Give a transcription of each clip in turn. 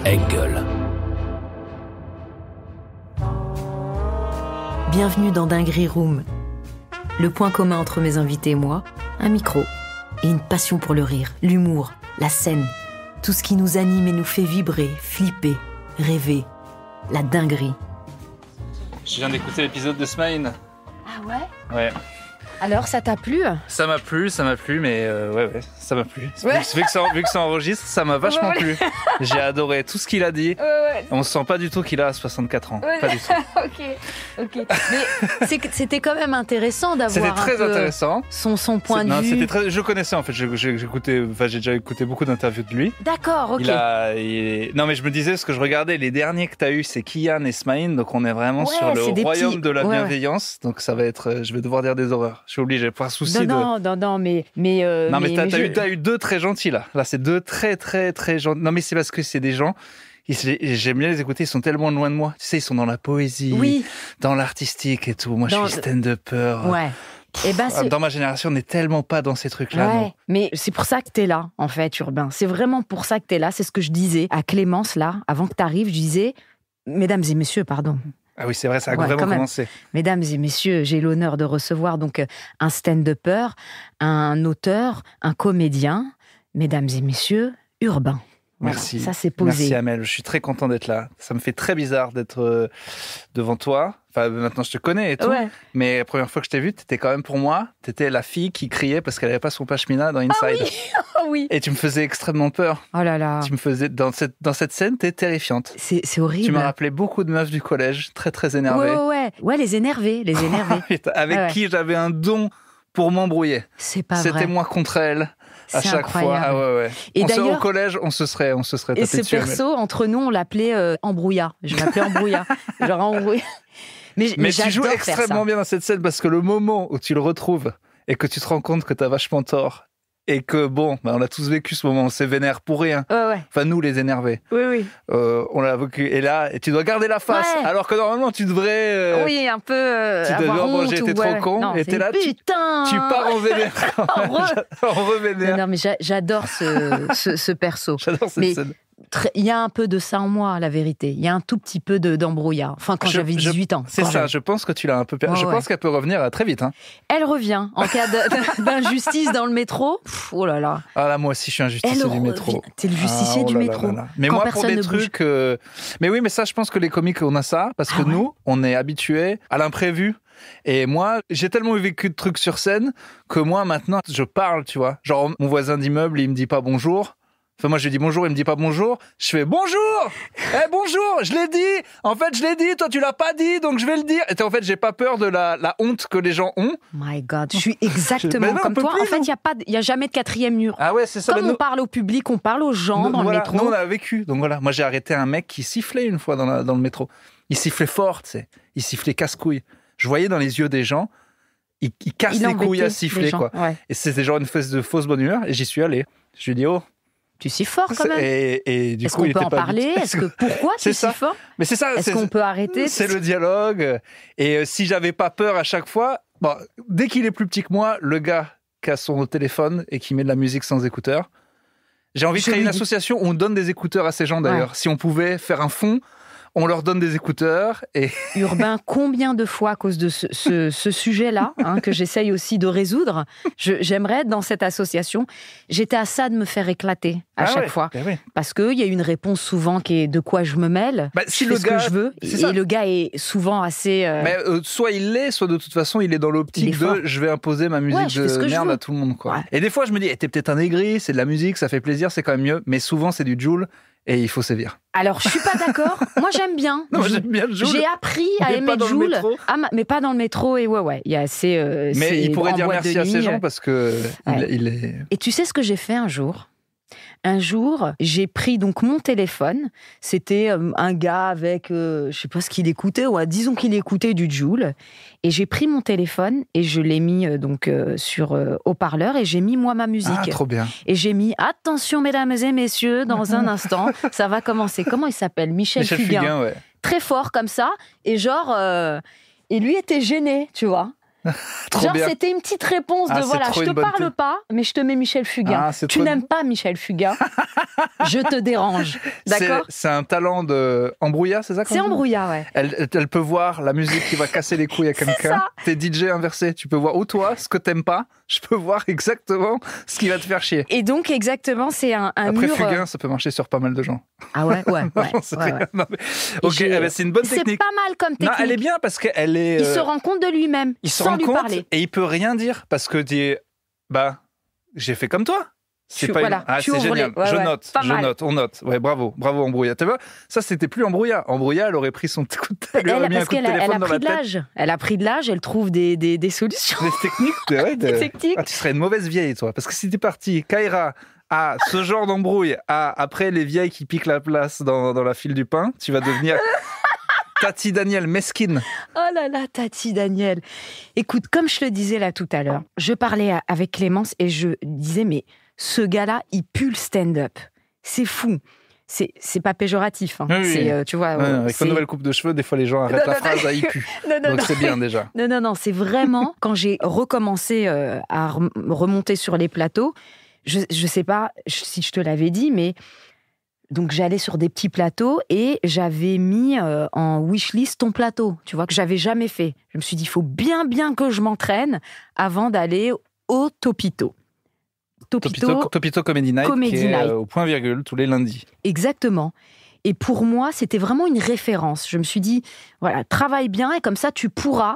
Engel. Bienvenue dans Dinguerie Room. Le point commun entre mes invités et moi, un micro et une passion pour le rire, l'humour, la scène. Tout ce qui nous anime et nous fait vibrer, flipper, rêver. La dinguerie. Je viens d'écouter l'épisode de Smile. Ah ouais? Ouais. Alors, ça t'a plu? Ça m'a plu, mais ouais, ça m'a plu. Ouais. Vu que ça enregistre, ça m'a vachement plu. J'ai adoré tout ce qu'il a dit. Ouais. On sent pas du tout qu'il a 64 ans. Ouais. Pas du tout. Ok. Mais c'était quand même intéressant d'avoir C'était très intéressant. Son point de vue. Je connaissais en fait. J'ai déjà écouté beaucoup d'interviews de lui. D'accord, ok. Non mais je me disais, parce que je regardais les derniers que tu as eu, c'est Kian et Smaïn, donc on est vraiment sur le royaume de la bienveillance. Donc ça va être, je vais devoir dire des horreurs. Je suis obligé, pas souci Non, mais t'as eu deux très gentils là. Là, c'est deux très gentils. Non, mais c'est parce que c'est des gens. J'aime bien les écouter. Ils sont tellement loin de moi. Tu sais, ils sont dans la poésie, dans l'artistique et tout. Moi, je suis stand-upper. Ouais. Dans ma génération, on n'est tellement pas dans ces trucs-là. Ouais, non. mais c'est pour ça que t'es là, en fait, Urbain. C'est vraiment pour ça que t'es là. C'est ce que je disais à Clémence là, avant que t'arrives. Je disais, mesdames et messieurs, pardon. Ah oui, c'est vrai, ça a vraiment commencé. Mesdames et messieurs, j'ai l'honneur de recevoir donc un stand-upper, un auteur, un comédien. Mesdames et messieurs, Urbain. Voilà, merci. Ça, c'est posé. Merci Amel, je suis très content d'être là. Ça me fait très bizarre d'être devant toi. Enfin, maintenant je te connais et tout. Ouais. Mais la première fois que je t'ai vue, t'étais quand même pour moi. T'étais la fille qui criait parce qu'elle n'avait pas son pashmina dans Inside. Ah oui. Et tu me faisais extrêmement peur. Oh là là. Tu me faisais dans cette scène, t'es terrifiante. C'est horrible. Tu m'as rappelé beaucoup de meufs du collège, très énervées. Ouais, les énervés. Avec qui j'avais un don pour m'embrouiller. C'est pas vrai. C'était moi contre elle. À chaque incroyable. fois. Ah ouais. Et au collège, on se serait tapé dessus. Et ce perso, entre nous, on l'appelait Embrouilla. Je l'appelais Embrouilla. Genre Embrouilla. Mais tu joues extrêmement bien dans cette scène parce que le moment où tu le retrouves et que tu te rends compte que t'as vachement tort et que on a tous vécu ce moment, on s'est vénère pour rien. Ouais. Enfin, nous, les énervés. Oui. On l'a vécu. Et là, tu dois garder la face. Ouais. Alors que normalement, tu devrais. Oui, un peu. Tu devrais avoir j'étais trop con. Non, et t'es là, putain. Tu pars en vénère. En revénère. Non, mais j'adore ce perso. J'adore cette scène. Il y a un peu de ça en moi, la vérité. Il y a un tout petit peu d'embrouillard. Enfin, quand j'avais 18 ans. C'est ça, je pense que tu l'as un peu perdu. Je pense qu'elle peut revenir très vite. Hein. Elle revient en cas d'injustice dans le métro. Oh là là. Ah là, moi aussi, je suis un justicier du métro. T'es le justicier du métro. Là. Mais moi, pour des trucs... Mais oui, mais ça, je pense que les comiques, on a ça. Parce que nous, on est habitués à l'imprévu. Et moi, j'ai tellement vécu de trucs sur scène que moi, maintenant, je parle, tu vois. Genre, mon voisin d'immeuble, il me dit pas bonjour. Enfin, moi, je lui dis bonjour, il me dit pas bonjour. Je fais bonjour! Bonjour! Je l'ai dit! En fait, je l'ai dit, toi, tu l'as pas dit, donc je vais le dire. Et en fait, j'ai pas peur de la honte que les gens ont. My God, je suis exactement comme toi. En fait, il y a jamais de quatrième mur. Ah ouais, c'est ça. Comme on parle au public, on parle aux gens dans le métro. Nous, on a vécu. Donc voilà, moi, j'ai arrêté un mec qui sifflait une fois dans le métro. Il sifflait fort, tu sais. Il sifflait casse-couille. Je voyais dans les yeux des gens, il casse les couilles à siffler, quoi. Ouais. Et c'était genre une espèce de fausse bonne humeur. Et j'y suis allé. Je lui ai dit, oh. Tu siffles fort quand même. Et du Est-ce coup, qu'on peut en parler? Pourquoi tu siffles fort? Mais c'est ça. Est-ce qu'on peut arrêter? C'est le dialogue. Et si j'avais pas peur à chaque fois, dès qu'il est plus petit que moi, le gars qui a son téléphone et qui met de la musique sans écouteurs, j'ai envie de créer une association où on donne des écouteurs à ces gens d'ailleurs. Ouais. Si on pouvait faire un fonds, on leur donne des écouteurs. Et Urbain, combien de fois, à cause de ce sujet-là, que j'essaye aussi de résoudre, j'aimerais être dans cette association. J'étais à ça de me faire éclater à chaque fois. Oui. Parce qu'il y a une réponse souvent qui est de quoi je me mêle, si je fais ce que je veux. Et le gars est souvent assez... Mais soit il l'est, soit de toute façon, il est dans l'optique de je vais imposer ma musique de merde à tout le monde. Quoi. Ouais. Et des fois, je me dis, t'es peut-être un aigri, c'est de la musique, ça fait plaisir, c'est quand même mieux. Mais souvent, c'est du Joule. Et il faut sévir. Alors, je suis pas d'accord. Moi, j'aime bien. Non, j'aime bien Joule. J'ai appris à aimer Joule. Mais pas dans le métro. Et il y a assez. Mais il pourrait dire merci à ces gens parce que il est. Et tu sais ce que j'ai fait un jour? Un jour, j'ai pris donc mon téléphone. C'était un gars avec, je sais pas ce qu'il écoutait, disons qu'il écoutait du Joule. Et j'ai pris mon téléphone et je l'ai mis sur haut-parleur et j'ai mis moi ma musique. Ah, trop bien. Et j'ai mis attention mesdames et messieurs, dans un instant, ça va commencer. Comment il s'appelle? Michel Fugain. Ouais. Très fort comme ça. Et genre, et lui était gêné, tu vois. Trop bien. C'était une petite réponse de voilà, je te parle pas, mais je te mets Michel Fugain. Tu n'aimes pas Michel Fugain, je te dérange. D'accord ? C'est un talent de Embrouilla, c'est ça ? C'est Embrouilla, ouais. Elle peut voir la musique qui va casser les couilles à quelqu'un. T'es DJ inversé, tu peux voir ou toi, ce que t'aimes pas, je peux voir exactement ce qui va te faire chier. Et donc, exactement, c'est un Après, mur... Fugain, ça peut marcher sur pas mal de gens. Ah ouais. Non, mais... Ok, c'est une bonne technique. C'est pas mal comme technique. Non, elle est bien parce qu'elle est... Il se rend compte de lui-même, sans lui parler. Et il peut rien dire parce que j'ai fait comme toi. C'est génial. Je note, on note. Ouais, bravo Embrouilla. Tu vois, ça c'était plus Embrouilla. Embrouilla, elle aurait pris son coup de téléphone dans la tête. Elle a pris de l'âge, elle trouve des solutions. Des techniques. Des techniques. Tu serais une mauvaise vieille, toi. Parce que si t'es parti, Kaira, à ce genre d'embrouille, après les vieilles qui piquent la place dans la file du pain, tu vas devenir... Tati Daniel, mesquine. Oh là là, Tati Daniel. Écoute, comme je le disais là tout à l'heure, je parlais avec Clémence et je disais, mais ce gars-là, il pue le stand-up. C'est fou. C'est pas péjoratif. Hein. Oui. Tu vois, avec ta nouvelle coupe de cheveux, des fois les gens arrêtent la phrase à il pue. Donc c'est bien déjà. Non, c'est vraiment, quand j'ai recommencé à remonter sur les plateaux, je sais pas si je te l'avais dit, mais... Donc, j'allais sur des petits plateaux et j'avais mis en wishlist ton plateau, tu vois, que j'avais jamais fait. Je me suis dit, il faut bien que je m'entraîne avant d'aller au Topito. Topito Comedy Night, qui est au point virgule tous les lundis. Exactement. Et pour moi, c'était vraiment une référence. Je me suis dit, voilà, travaille bien et comme ça, tu pourras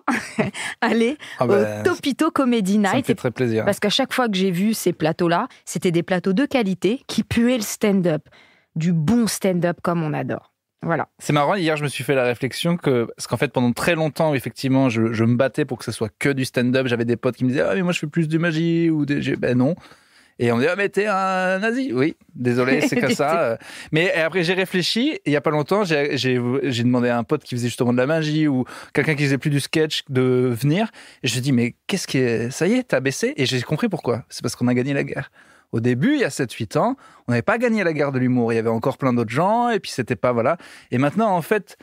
aller au Topito Comedy Night. Ça me fait très plaisir. Parce qu'à chaque fois que j'ai vu ces plateaux-là, c'était des plateaux de qualité qui puaient le stand-up. Du bon stand-up comme on adore. Voilà. C'est marrant, hier je me suis fait la réflexion parce qu'en fait pendant très longtemps effectivement je me battais pour que ce soit que du stand-up. J'avais des potes qui me disaient mais moi je fais plus de magie ou non. Et on me dit mais t'es un nazi. Oui, désolé, c'est comme ça. Mais après j'ai réfléchi et il y a pas longtemps j'ai demandé à un pote qui faisait justement de la magie ou quelqu'un qui faisait plus du sketch de venir et je lui ai dit mais ça y est, t'as baissé. Et j'ai compris pourquoi. C'est parce qu'on a gagné la guerre. Au début, il y a 7-8 ans, on n'avait pas gagné la guerre de l'humour. Il y avait encore plein d'autres gens, et puis c'était pas, voilà. Et maintenant, en fait,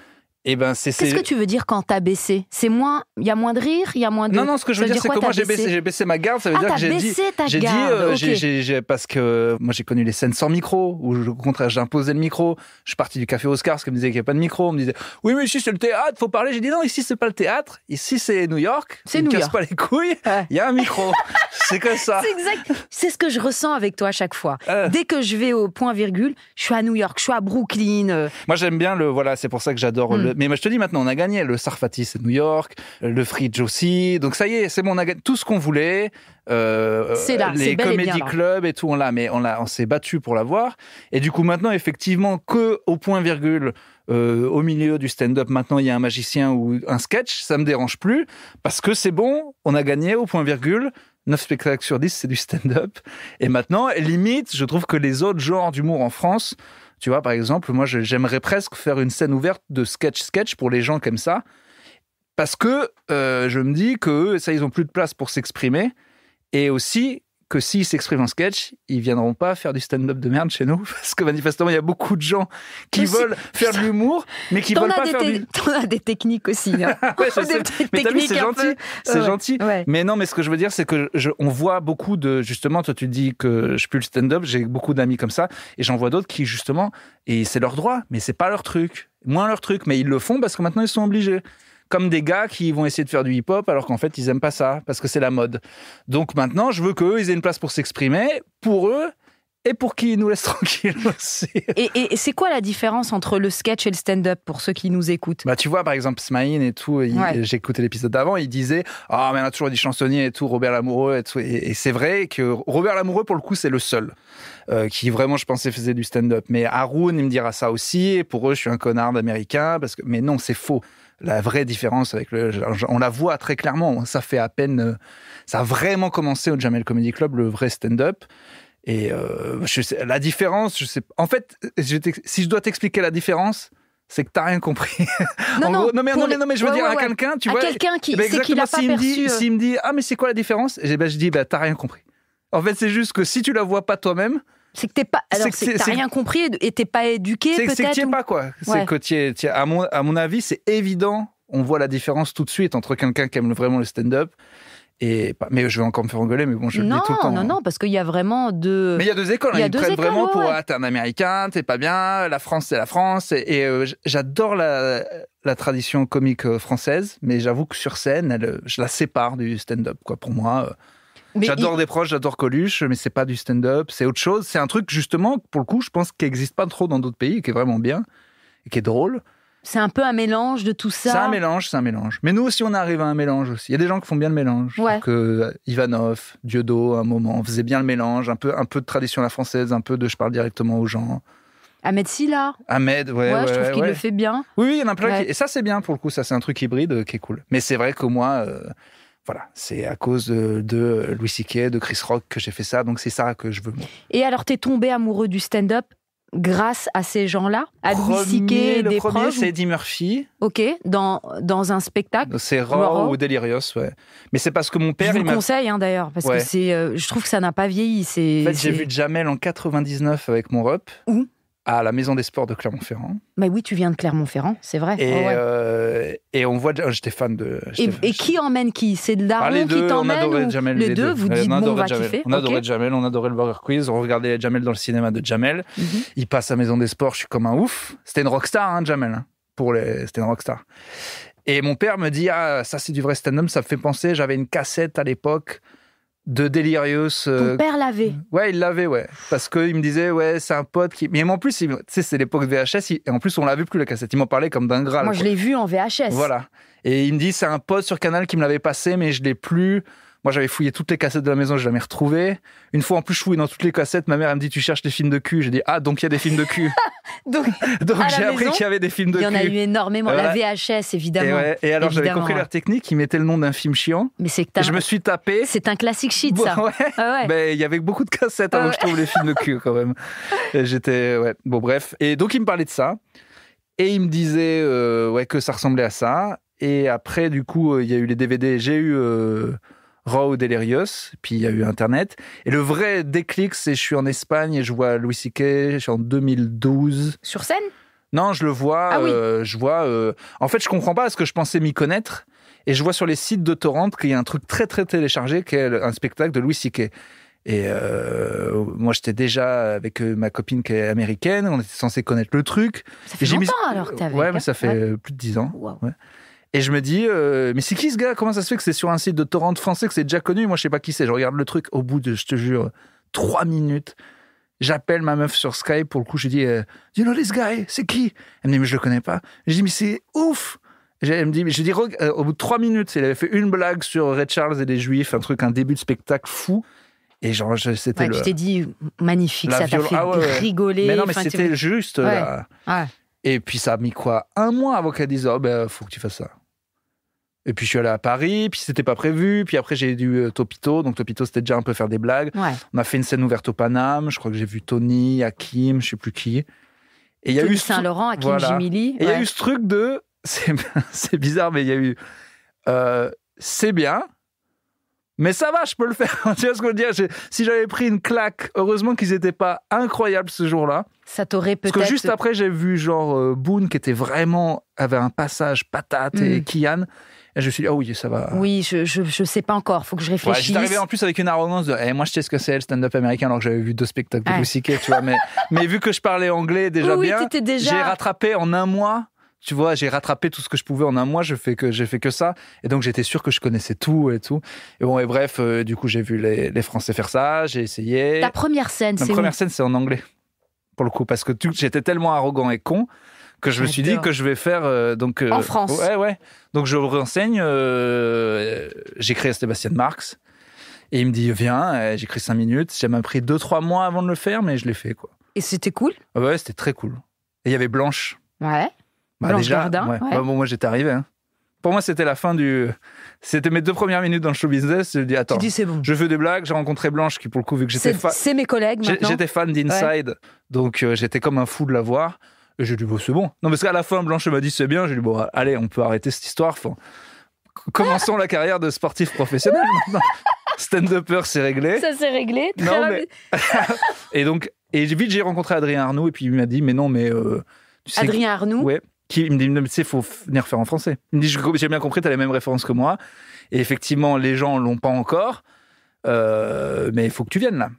Qu'est-ce que tu veux dire quand t'as baissé ? C'est moins, il y a moins de rire, il y a moins de... Non, ce que je veux dire, c'est que moi, j'ai baissé ma garde. Ça veut dire que parce que moi, j'ai connu les scènes sans micro, où au contraire, j'ai imposé le micro. Je suis parti du Café Oscar, parce qu'on me disait qu'il n'y avait pas de micro. On me disait, oui, mais ici, c'est le théâtre, faut parler. J'ai dit, non, ici, c'est pas le théâtre. Ici, c'est New York. C'est New York. Casse pas les couilles. Il y a un micro. C'est comme ça. C'est exact. C'est ce que je ressens avec toi à chaque fois. Dès que je vais au point virgule, je suis à New York, je suis à Brooklyn. Moi, j'aime bien c'est pour ça que j'adore mais moi, je te dis maintenant, on a gagné. Le Sarfati, c'est New York. Le Fridge aussi. Donc, ça y est, c'est bon, on a gagné tout ce qu'on voulait. C'est là, les comédie clubs et tout, on s'est battu pour l'avoir. Et du coup, maintenant, effectivement, que au point virgule, au milieu du stand-up, maintenant, il y a un magicien ou un sketch, ça me dérange plus parce que c'est bon, on a gagné au point virgule. 9 spectacles sur 10, c'est du stand-up. Et maintenant, limite, je trouve que les autres genres d'humour en France, tu vois, par exemple, moi, j'aimerais presque faire une scène ouverte de sketch pour les gens comme ça. Parce que je me dis qu'eux, ça, ils ont plus de place pour s'exprimer. Et aussi que s'ils s'expriment en sketch, ils viendront pas faire du stand-up de merde chez nous. Parce que manifestement, il y a beaucoup de gens qui veulent faire de l'humour, mais qui veulent pas faire du... T'en as des techniques aussi. Hein. Ouais, je sais. Mais t'as vu, c'est gentil. C'est gentil. Ouais. Mais non, mais ce que je veux dire, c'est que on voit beaucoup de... Justement, toi, tu dis que je pue le stand-up. J'ai beaucoup d'amis comme ça. Et j'en vois d'autres qui, justement... Et c'est leur droit, mais c'est pas leur truc. Moins leur truc. Mais ils le font parce que maintenant, ils sont obligés. Comme des gars qui vont essayer de faire du hip-hop alors qu'en fait, ils aiment pas ça parce que c'est la mode. Donc maintenant, je veux qu'eux, ils aient une place pour s'exprimer, pour eux, et pour qu'ils nous laissent tranquilles aussi. Et c'est quoi la différence entre le sketch et le stand-up pour ceux qui nous écoutent ? Bah, tu vois, par exemple, Smaïn et tout, j'ai écouté l'épisode d'avant, il disait « Ah, mais on a toujours dit chansonnier et tout, Robert Lamoureux et tout. » Et c'est vrai que Robert Lamoureux, pour le coup, c'est le seul qui vraiment, je pensais, faisait du stand-up. Mais Haroun, il me dira ça aussi. Et pour eux, je suis un connard d'américain. Mais non, c'est faux. La vraie différence avec on la voit très clairement. Ça fait à peine, ça a vraiment commencé au Jamel Comedy Club, le vrai stand-up. Et la différence, je sais. En fait, si je dois t'expliquer la différence, c'est que t'as rien compris. Non, mais je veux dire à quelqu'un, tu vois. Quelqu'un qui sait qu'il a pas perçu. S'il me dit, ah mais c'est quoi la différence ? Et je dis, t'as rien compris. En fait, c'est juste que si tu la vois pas toi-même. C'est que t'es pas. Alors, c'est que t'as rien compris et t'es pas éduqué, peut-être. C'est que t'y es pas, quoi. C'est que à mon avis, c'est évident on voit la différence tout de suite entre quelqu'un qui aime vraiment le stand-up mais je vais encore me faire engueuler, mais bon, je le dis tout le temps. Non, parce qu'il y a vraiment deux... Mais il y a deux écoles, ils prennent vraiment pour ouais. T'es un Américain, t'es pas bien, la France c'est la France, et j'adore la tradition comique française, mais j'avoue que sur scène, je la sépare du stand-up, quoi. Pour moi, j'adore des proches, j'adore Coluche, mais c'est pas du stand-up, c'est autre chose. C'est un truc, justement, pour le coup, je pense qu'il n'existe pas trop dans d'autres pays, qui est vraiment bien, et qui est drôle. C'est un peu un mélange de tout ça. C'est un mélange. Mais nous aussi, on arrive à un mélange aussi. Il y a des gens qui font bien le mélange. Ouais. Ivanov, Dieudo, à un moment, faisait bien le mélange. Un peu de tradition à la française, un peu de je parle directement aux gens. Ahmed Silla. Ahmed, ouais, je trouve qu'il le fait bien. Oui, il y en a plein. Et ça, c'est bien pour le coup. Ça, c'est un truc hybride qui est cool. Mais c'est vrai que moi, voilà, c'est à cause de Louis C.K., de Chris Rock que j'ai fait ça. Donc, c'est ça que je veux. Moi. Et alors, t'es tombé amoureux du stand-up grâce à ces gens-là, à Louis C.K., le des premier, proches, c'est Eddie Murphy. Ok, dans un spectacle. C'est Raw ou Delirious, ouais. Mais c'est parce que mon père... Je vous le conseille, d'ailleurs, parce que je trouve que ça n'a pas vieilli. En fait, j'ai vu Jamel en 99 avec mon rep. Où ? À la Maison des Sports de Clermont-Ferrand. Mais oui, tu viens de Clermont-Ferrand, c'est vrai. Et on voit... J'étais fan de... Et qui emmène qui ? C'est de Daron qui t'emmène on adorait Jamel. Les deux, vous dites, on va kiffer. On adorait Jamel, on adorait le Burger Quiz, on regardait Jamel dans le cinéma de Jamel. Il passe à Maison des Sports, je suis comme un ouf. C'était une rockstar, Jamel. C'était une rockstar. Et mon père me dit, ça c'est du vrai stand-up, ça me fait penser, j'avais une cassette à l'époque de Delirious. Ton père l'avait. Ouais, il l'avait, ouais. Parce qu'il me disait, ouais, c'est un pote qui... Mais en plus, tu sais, c'est l'époque VHS, et en plus, on l'avait plus, la cassette. Il m'en parlait comme d'un Graal. Moi, je l'ai vu en VHS. Voilà. Et il me dit, c'est un pote sur Canal qui me l'avait passé, mais je l'ai plus. Moi, j'avais fouillé toutes les cassettes de la maison, je l'ai jamais retrouvé. Une fois, en plus, je fouille dans toutes les cassettes. Ma mère, elle me dit, tu cherches des films de cul. J'ai dit, donc il y a des films de cul. donc j'ai appris qu'il y avait des films de cul. Il y en a eu énormément. La VHS, évidemment. Et alors, j'avais compris leur technique. Ils mettaient le nom d'un film chiant. Mais c'est que je me suis tapé. C'est un classique shit, ça. Ouais. Il y avait beaucoup de cassettes avant que je trouve les films de cul, quand même. Bon, bref. Et donc, il me parlait de ça. Et il me disait que ça ressemblait à ça. Et après, du coup, il y a eu les DVD. J'ai eu Raw Delirious, puis il y a eu Internet. Et le vrai déclic, c'est je suis en Espagne et je vois Louis C.K., je suis en 2012. Sur scène ? Non, je le vois. En fait, je comprends pas parce que je pensais m'y connaître. Et je vois sur les sites de torrent qu'il y a un truc très, très téléchargé qui est un spectacle de Louis C.K. Et moi, j'étais déjà avec ma copine qui est américaine. On était censé connaître le truc. Ça fait longtemps alors que t'es avec. Ouais, mais ça fait plus de 10 ans. Wow. Ouais. Et je me dis, mais c'est qui ce gars ? Comment ça se fait que c'est sur un site de torrent français, que c'est déjà connu ? Moi, je sais pas qui c'est. Je regarde le truc. Au bout de, je te jure, 3 minutes, j'appelle ma meuf sur Skype. Pour le coup, je dis, you know this guy ? C'est qui ? Elle me dit, mais je le connais pas. Je dis, mais c'est ouf ! Elle me dit, au bout de 3 minutes, il avait fait une blague sur Ray Charles et les Juifs, un début de spectacle fou. Et genre, c'était tu t'es dit, magnifique, ça t'a fait rigoler. Mais non, mais c'était juste là. Ouais. Et puis ça a mis quoi ? 1 mois avant qu'elle dise, faut que tu fasses ça. Et puis je suis allé à Paris, puis c'était pas prévu. Puis après j'ai dû Topito. Donc Topito, c'était déjà un peu faire des blagues. Ouais. On a fait une scène ouverte au Paname. Je crois que j'ai vu Tony, Hakim, je sais plus qui. Et il y a eu Saint-Laurent, Hakim Jimili. Et il y a eu ce truc de... C'est bizarre, mais il y a eu... c'est bien, mais ça va, je peux le faire. Tu vois ce que je veux dire ? Si j'avais pris une claque, heureusement qu'ils n'étaient pas incroyables ce jour-là. Ça t'aurait peut-être... Parce que juste après, j'ai vu genre Boone qui avait un passage patate et Kian. Et je me suis dit, oui, ça va. Oui, je sais pas encore, faut que je réfléchisse. J'étais arrivé en plus avec une arrogance de moi je sais ce que c'est le stand-up américain alors que j'avais vu 2 spectacles de Louis C.K., tu vois. Mais vu que je parlais anglais déjà bien, j'ai rattrapé en 1 mois. Tu vois, j'ai rattrapé tout ce que je pouvais en 1 mois, j'ai fait que ça. Et donc, j'étais sûr que je connaissais tout et tout. Et bon, et bref, du coup, j'ai vu les Français faire ça, j'ai essayé. Ta première scène, Ma première scène, c'est en anglais, pour le coup, parce que j'étais tellement arrogant et con que je me suis dit que je vais faire... en France. Ouais. Donc, je renseigne, j'écris à Sébastien Marx, et il me dit, viens, j'écris 5 minutes. J'ai même pris 2-3 mois avant de le faire, mais je l'ai fait, quoi. Et c'était cool ? Ouais, c'était très cool. Et il y avait Blanche. Ouais. Blanche Gardin, ouais. Moi, j'étais arrivé. Pour moi, c'était la fin du... C'était mes 2 premières minutes dans le show business. Je dis, attends, c'est bon. Je fais des blagues. J'ai rencontré Blanche, qui, pour le coup, vu que j'étais fan... C'est mes collègues, maintenant. J'étais fan d'Inside, donc j'étais comme un fou de la voir. Et j'ai dit, c'est bon. Non, parce qu'à la fin, Blanche m'a dit, c'est bien. J'ai dit, allez, on peut arrêter cette histoire. Enfin, commençons la carrière de sportif professionnel, maintenant. Stand-upper, c'est réglé. Ça, c'est réglé. Très rapide. Et vite, j'ai rencontré Adrien Arnoux, et puis il m'a dit, mais non, mais... Adrien Arnoux, Il me dit, tu sais, il faut venir faire en français. Il me dit, j'ai bien compris, tu as les mêmes références que moi. Et effectivement, les gens l'ont pas encore, mais il faut que tu viennes là.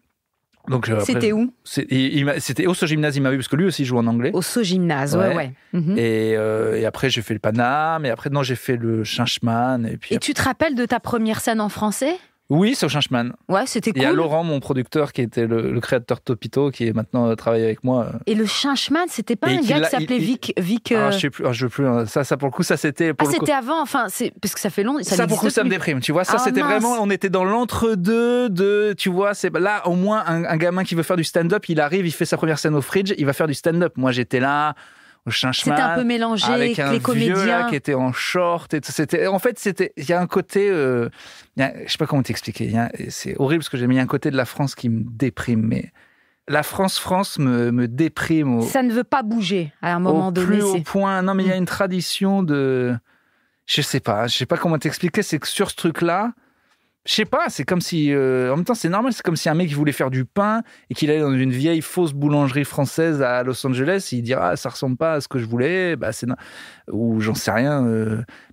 Donc, c'était où? C'était au Gymnase, il m'a vu, parce que lui aussi joue en anglais. Au Gymnase, ouais. Mm-hmm. Et après, j'ai fait le Paname, et après, non, j'ai fait le Changeman. Et tu te rappelles de ta première scène en français? Oui, c'est au Changeman. Ouais, c'était cool. Il y a Laurent, mon producteur, qui était le créateur de Topito, qui est maintenant travaille avec moi. Et le Changeman, c'était pas un gars qui s'appelait Vic je sais plus, je veux plus. Ça pour le coup, ça c'était. C'était avant, enfin, parce que ça fait longtemps. Ça pour le coup, ça me déprime. Tu vois, ça c'était vraiment. On était dans l'entre-deux de. Tu vois, c'est là au moins un gamin qui veut faire du stand-up, il arrive, il fait sa première scène au Fridge, il va faire du stand-up. Moi, j'étais là. C'était un peu mélangé avec un les comédiens vieux là, qui était en short et il y a un côté je sais pas comment t'expliquer, c'est horrible ce que j'ai mis, il y a un côté de la France qui me déprime, mais la France me déprime ça ne veut pas bouger à un moment donné, plus haut point. Non mais il y a une tradition de je sais pas comment t'expliquer, c'est que sur ce truc là, je sais pas, c'est comme si en même temps c'est normal, c'est comme si un mec voulait faire du pain et qu'il allait dans une vieille fausse boulangerie française à Los Angeles, il dira ça ressemble pas à ce que je voulais, ou j'en sais rien,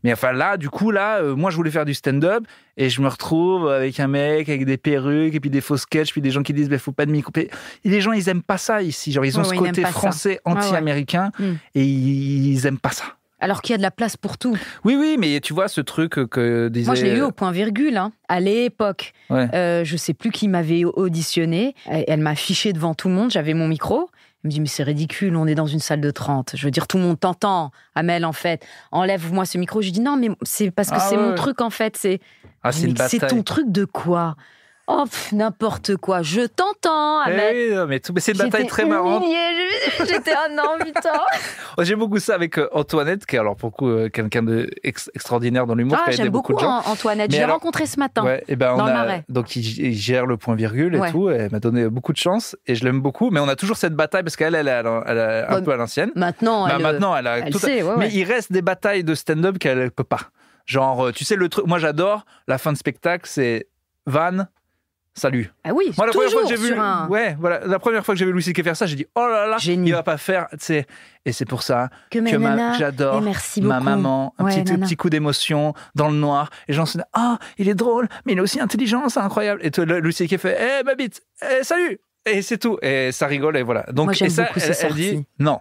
mais enfin là du coup moi je voulais faire du stand-up et je me retrouve avec un mec avec des perruques et puis des faux sketchs, puis des gens qui disent faut pas de micro, et les gens ils aiment pas ça ici, genre ils ont ce côté français anti-américain et ils aiment pas ça. Alors qu'il y a de la place pour tout. Oui, mais tu vois ce truc que disait... Moi, je l'ai eu au point virgule, à l'époque. Ouais. Je sais plus qui m'avait auditionné. Elle m'a affiché devant tout le monde, j'avais mon micro. Elle me dit, mais c'est ridicule, on est dans une salle de 30. Je veux dire, tout le monde t'entend. Amel, en fait, enlève-moi ce micro. Je dis, non, mais c'est parce que c'est mon truc, en fait. C'est ton truc de quoi ? Oh, n'importe quoi. Je t'entends, Amel. Oui, mais c'est une bataille très marrante. J'étais putain. J'aime beaucoup ça avec Antoinette, qui est alors pour le coup quelqu'un d'extraordinaire dans l'humour, qui a aidé beaucoup de gens. Antoinette, je l'ai rencontré ce matin dans le Marais. Donc il gère le point virgule et tout. Elle m'a donné beaucoup de chance et je l'aime beaucoup. Mais on a toujours cette bataille parce qu'elle est un peu à l'ancienne. Maintenant, elle sait. Mais il reste des batailles de stand-up qu'elle peut pas. Genre, tu sais le truc. Moi, j'adore la fin de spectacle, c'est Van. Salut. Ah oui, moi, la première fois que j'ai vu, un... la première fois que j'ai vu Louis C.K. faire ça, j'ai dit oh là là, génie. Il va pas faire, tu sais. Et c'est pour ça que j'adore ma maman, un petit coup d'émotion dans le noir. Et les gens se disent il est drôle, mais il est aussi intelligent, c'est incroyable. Et Louis C.K. fait ma bite, salut. Et c'est tout. Et ça rigole et voilà. Donc moi, j'aime ça, beaucoup elle dit non.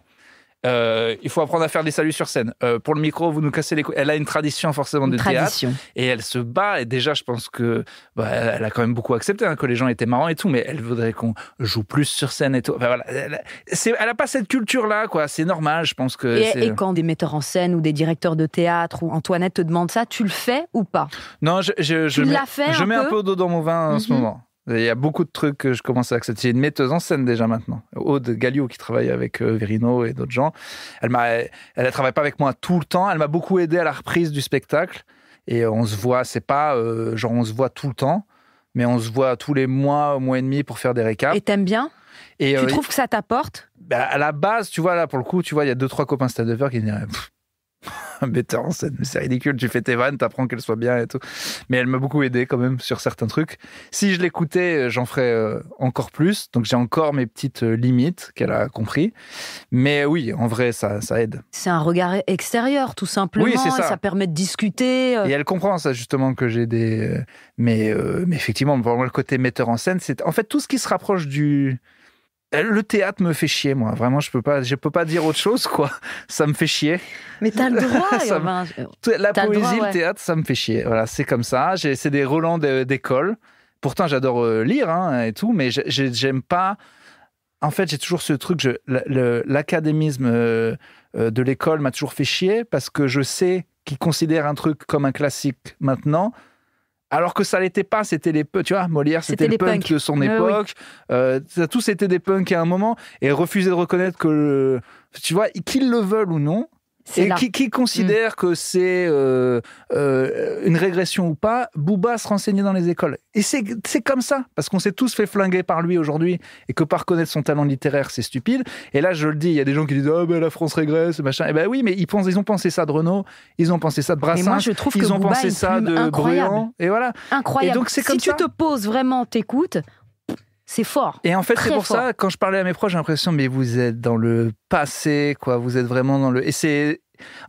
Il faut apprendre à faire des saluts sur scène. Pour le micro, vous nous cassez les couilles. Elle a une tradition forcément de théâtre. Et elle se bat. Et déjà, je pense que elle a quand même beaucoup accepté que les gens étaient marrants et tout. Mais elle voudrait qu'on joue plus sur scène et tout. Enfin, voilà. Elle a pas cette culture-là, quoi. C'est normal, je pense que. Et quand des metteurs en scène ou des directeurs de théâtre ou Antoinette te demande ça, tu le fais ou pas? Non, je mets un peu d'eau dans mon vin en ce moment. Il y a beaucoup de trucs que je commence à accepter. J'ai une metteuse en scène déjà maintenant, Aude Galliot, qui travaille avec Verino et d'autres gens. Elle ne travaille pas avec moi tout le temps. Elle m'a beaucoup aidé à la reprise du spectacle. Et on se voit, c'est pas genre on se voit tout le temps, mais on se voit tous les mois et demi pour faire des récaps. Et t'aimes bien? Et tu trouves que ça t'apporte? À la base, tu vois, là, pour le coup, tu vois, il y a 2-3 copains stand-upers qui diraient un metteur en scène, c'est ridicule, tu fais tes vannes, t'apprends qu'elles soient bien et tout. Mais elle m'a beaucoup aidé quand même sur certains trucs. Si je l'écoutais, j'en ferais encore plus. Donc j'ai encore mes petites limites qu'elle a compris. Mais oui, en vrai, ça aide. C'est un regard extérieur, tout simplement. Oui, c'est ça. Et ça permet de discuter. Et elle comprend ça, justement, que j'ai des... Mais effectivement, pour moi, le côté metteur en scène, c'est en fait tout ce qui se rapproche du... Le théâtre me fait chier, moi. Vraiment, je peux pas dire autre chose, quoi. Ça me fait chier. Mais t'as le droit. La poésie, le théâtre, ça me fait chier. Voilà, c'est comme ça. C'est des relents d'école. Pourtant, j'adore lire et tout, mais j'aime pas. En fait, j'ai toujours ce truc. L'académisme de l'école m'a toujours fait chier parce que je sais qu'ils considèrent un truc comme un classique maintenant. Alors que ça l'était pas, c'était tu vois, Molière, c'était le punk de son époque. Oui. Tous étaient des punks à un moment et refusaient de reconnaître que, tu vois, qu'ils le veulent ou non, et qui considèrent que c'est une régression ou pas, Booba se renseignait dans les écoles. Et c'est comme ça, parce qu'on s'est tous fait flinguer par lui aujourd'hui, et que pas reconnaître son talent littéraire, c'est stupide. Et là, je le dis, il y a des gens qui disent la France régresse, machin. Et ben oui, mais ils ont pensé ça de Renaud, ils ont pensé ça de Brassens, moi, je trouve ils que ont Booba pensé ça de Bruand, et voilà. Incroyable. Et donc c'est comme si tu te poses vraiment, t'écoutes. C'est fort. Et en fait, Très c'est pour fort. ça, quand je parlais à mes proches, j'ai l'impression, mais vous êtes dans le passé, quoi. Vous êtes vraiment dans le... Et c'est...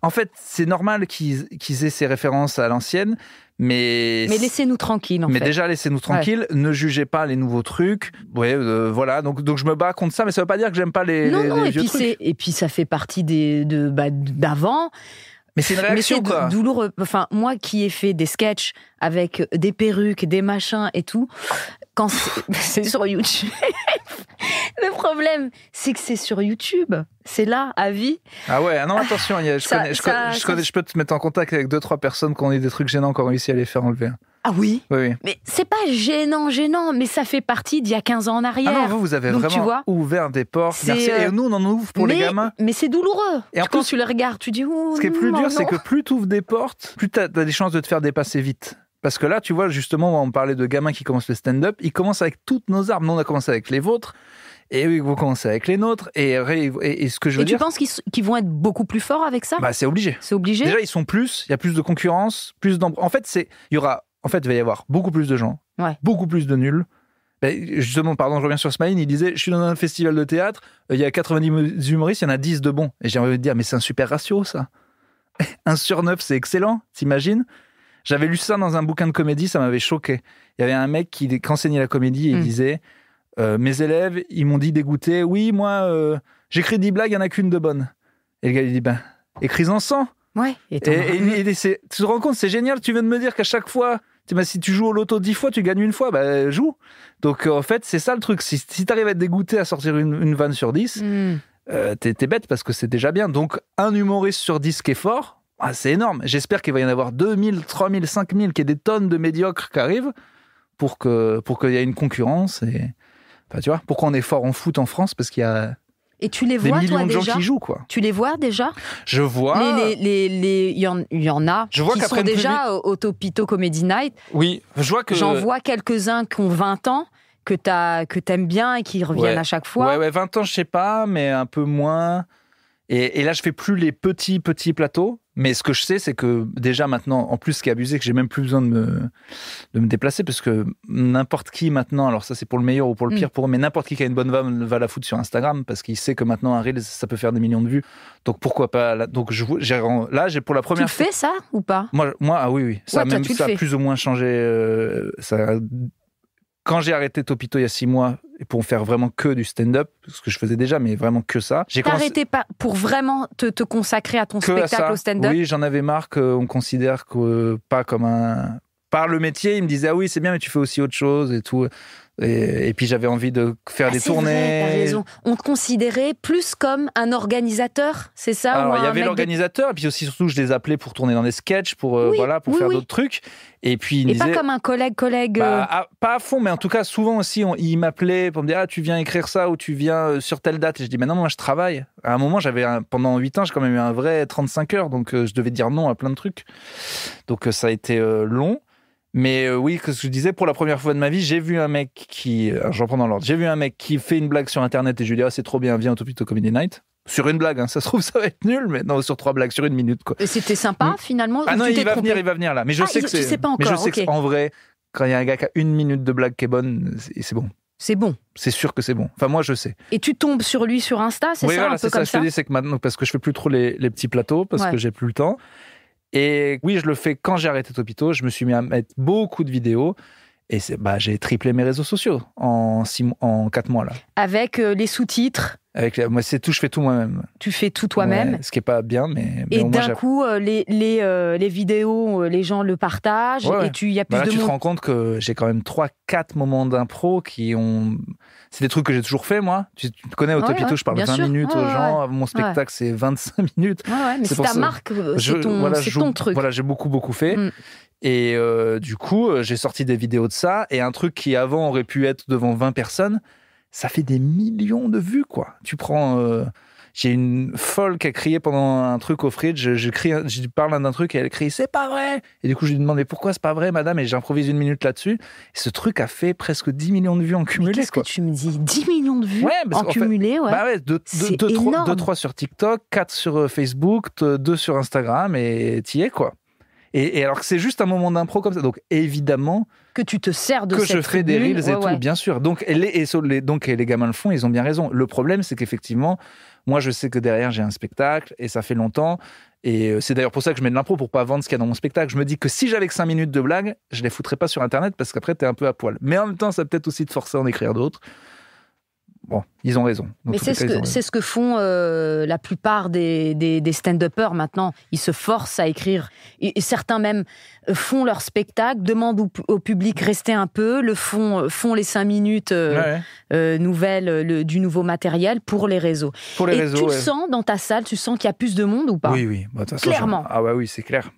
En fait, c'est normal qu'ils aient ces références à l'ancienne, mais laissez-nous tranquilles, en mais fait. déjà, laissez-nous tranquilles. Ne jugez pas les nouveaux trucs. Ouais, voilà. Donc, je me bats contre ça, mais ça veut pas dire que j'aime pas les vieux trucs. Et puis, ça fait partie d'avant. Mais c'est une réaction, mais c'est quoi. douloureux. Enfin, moi qui ai fait des sketchs avec des perruques, des machins et tout, quand c'est sur YouTube. Le problème, c'est que c'est sur YouTube. C'est là, à vie. Ah ouais, non, attention, je peux te mettre en contact avec 2-3 personnes qui ont eu des trucs gênants, qui ont réussi à les faire enlever. Ah oui, Oui. mais c'est pas gênant, mais ça fait partie d'il y a 15 ans en arrière. Ah non, vous avez Donc, vraiment tu vois, ouvert des portes. c'est, Merci. Et nous, on en ouvre pour les gamins. Mais c'est douloureux. Et en Quand plus, tu les regardes, tu dis... Oh, ce qui est plus non, dur, c'est non. que plus tu ouvres des portes, plus tu as des chances de te faire dépasser vite. Parce que là, tu vois, justement, on parlait de gamins qui commencent le stand-up. Ils commencent avec toutes nos armes. Nous, on a commencé avec les vôtres. Et eux, ils vont commencer avec les nôtres. Et ce que je veux Et dire... tu penses qu'ils vont être beaucoup plus forts avec ça? Bah, c'est obligé. C'est obligé? Déjà, ils sont plus. Il y a plus de concurrence. En fait, il va y avoir beaucoup plus de gens. Ouais. Beaucoup plus de nuls. Justement, pardon, je reviens sur Smaïn, il disait, je suis dans un festival de théâtre, il y a 90 humoristes, il y en a 10 de bons. Et j'ai envie de dire, mais c'est un super ratio, ça. 1 sur 9, c'est excellent, t'imagines? J'avais lu ça dans un bouquin de comédie, ça m'avait choqué. Il y avait un mec qui enseignait la comédie et il disait, mes élèves, ils m'ont dit dégoûté, oui, moi, j'écris 10 blagues, il n'y en a qu'une de bonne. Et le gars, il dit, écris-en 100. Ouais. Tu te rends compte, c'est génial, tu viens de me dire qu'à chaque fois, si tu joues au loto 10 fois, tu gagnes une fois, joue. Donc en fait, c'est ça le truc. Si tu arrives à être dégoûté à sortir une vanne sur 10, t'es bête parce que c'est déjà bien. Donc un humoriste sur 10 qui est fort, c'est énorme. J'espère qu'il va y en avoir 2000, 3000, 5000, qu'il y ait des tonnes de médiocres qui arrivent pour qu'il y ait une concurrence. Et... Enfin, tu vois, pourquoi on est fort en foot en France? Parce qu'il y a... Et tu les des vois, millions toi, de gens déjà? qui jouent, quoi. Tu les vois déjà? Je vois. Il y en a Je vois qui qu'après sont une plus déjà au Topito Comedy Night. Oui, je vois que... J'en vois quelques-uns qui ont 20 ans, que t'aimes bien et qui reviennent à chaque fois. Ouais, 20 ans, je sais pas, mais un peu moins. Et là, je fais plus les petits plateaux. Mais ce que je sais, c'est que déjà maintenant, en plus, ce qui est abusé, que j'ai même plus besoin de me déplacer, parce que n'importe qui maintenant, alors ça c'est pour le meilleur ou pour le pire pour eux, mais n'importe qui a une bonne vanne va la foutre sur Instagram, parce qu'il sait que maintenant un reel, ça peut faire des millions de vues. Donc pourquoi pas là, donc j'ai pour la première fois... Tu le fais ça ou pas? Moi, ah oui. Ça, ouais, même ça a plus ou moins changé. Quand j'ai arrêté Topito il y a 6 mois, et pour faire vraiment que du stand-up, ce que je faisais déjà, mais vraiment que ça. T'as arrêté pour vraiment te consacrer à ton spectacle au stand-up? Oui, j'en avais marre qu'on considère que pas comme un... Par le métier, il me disait, ah oui, c'est bien, mais tu fais aussi autre chose et tout. Et puis j'avais envie de faire des tournées. Vrai, t'as raison. On te considérait plus comme un organisateur, c'est ça? Alors, il y avait l'organisateur, et puis aussi, surtout, je les appelais pour tourner dans des sketchs, pour faire d'autres trucs. Et puis, il me disait, pas comme un collègue. Pas à fond, mais en tout cas, souvent aussi, il m'appelait pour me dire, ah, tu viens écrire ça, ou tu viens sur telle date. Et je dis, mais non, moi, je travaille. À un moment, pendant 8 ans, j'ai quand même eu un vrai 35 heures, donc je devais dire non à plein de trucs. Donc, ça a été long. Mais oui, ce que je disais, pour la première fois de ma vie, j'ai vu un mec qui... Alors, je reprends dans l'ordre. J'ai vu un mec qui fait une blague sur Internet et je lui dis, ah, c'est trop bien, viens au Topito Comedy Night. Sur une blague, hein, ça se trouve, ça va être nul, mais non, sur 3 blagues, sur 1 minute, quoi. Et c'était sympa, finalement? Ah non, il va venir là. Mais je sais que c'est... Tu sais pas encore, mais je sais qu'en vrai, quand il y a un gars qui a 1 minute de blague qui est bonne, c'est bon. C'est bon. C'est sûr que c'est bon. Enfin, moi, je sais. Et tu tombes sur lui sur Insta, c'est oui, ça? Voilà, un peu c'est comme ça. Je te dis, c'est que maintenant, parce que je fais plus trop les petits plateaux, parce que j'ai plus le temps. Et oui, je le fais quand j'ai arrêté Topito. Je me suis mis à mettre beaucoup de vidéos. Et j'ai triplé mes réseaux sociaux en 4 mois, là. Avec les sous-titres? Moi, je fais tout moi-même. Tu fais tout toi-même? Ouais, ce qui n'est pas bien, mais et d'un coup, les vidéos, les gens le partagent, et il y a plus de monde. Tu te rends compte que j'ai quand même 3-4 moments d'impro qui ont... C'est des trucs que j'ai toujours fait, moi. Tu connais, au Topito, je parle 20 minutes aux gens. Mon spectacle, c'est 25 minutes. Mais c'est ta marque, c'est ton truc. Voilà, j'ai beaucoup fait. Et du coup, j'ai sorti des vidéos de ça. Et un truc qui, avant, aurait pu être devant 20 personnes, ça fait des millions de vues, quoi. Tu prends... j'ai une folle qui a crié pendant un truc au fridge. Je parle d'un truc et elle crie « C'est pas vrai !» Et du coup, je lui demande « Mais pourquoi c'est pas vrai, madame ?» Et j'improvise 1 minute là-dessus. Et ce truc a fait presque 10 millions de vues en cumulé. Qu'est-ce que tu me dis? 10 millions de vues en cumulé, ouais. 2-3 sur TikTok, 4 sur Facebook, 2 sur Instagram, et t'y es, quoi. Et alors que c'est juste un moment d'impro comme ça. Donc évidemment, que tu te sers de que cette je fais des tribune. reels et tout, bien sûr. Donc les gamins le font, ils ont bien raison. Le problème, c'est qu'effectivement, moi, je sais que derrière, j'ai un spectacle et ça fait longtemps. Et c'est d'ailleurs pour ça que je mets de l'impro, pour pas vendre ce qu'il y a dans mon spectacle. Je me dis que si j'avais que 5 minutes de blague, je les foutrais pas sur Internet parce qu'après, t'es un peu à poil. Mais en même temps, ça peut peut-être aussi te forcer à en écrire d'autres. Bon, ils ont raison. Mais c'est ce que font la plupart des stand-uppers maintenant. Ils se forcent à écrire. Et certains même font leur spectacle, demandent au public rester un peu, font les 5 minutes nouvelles du nouveau matériel pour les réseaux. Pour les réseaux, tu le sens dans ta salle, tu sens qu'il y a plus de monde ou pas? Oui. Bah, de toute façon, clairement. Ah ouais, oui, c'est clair.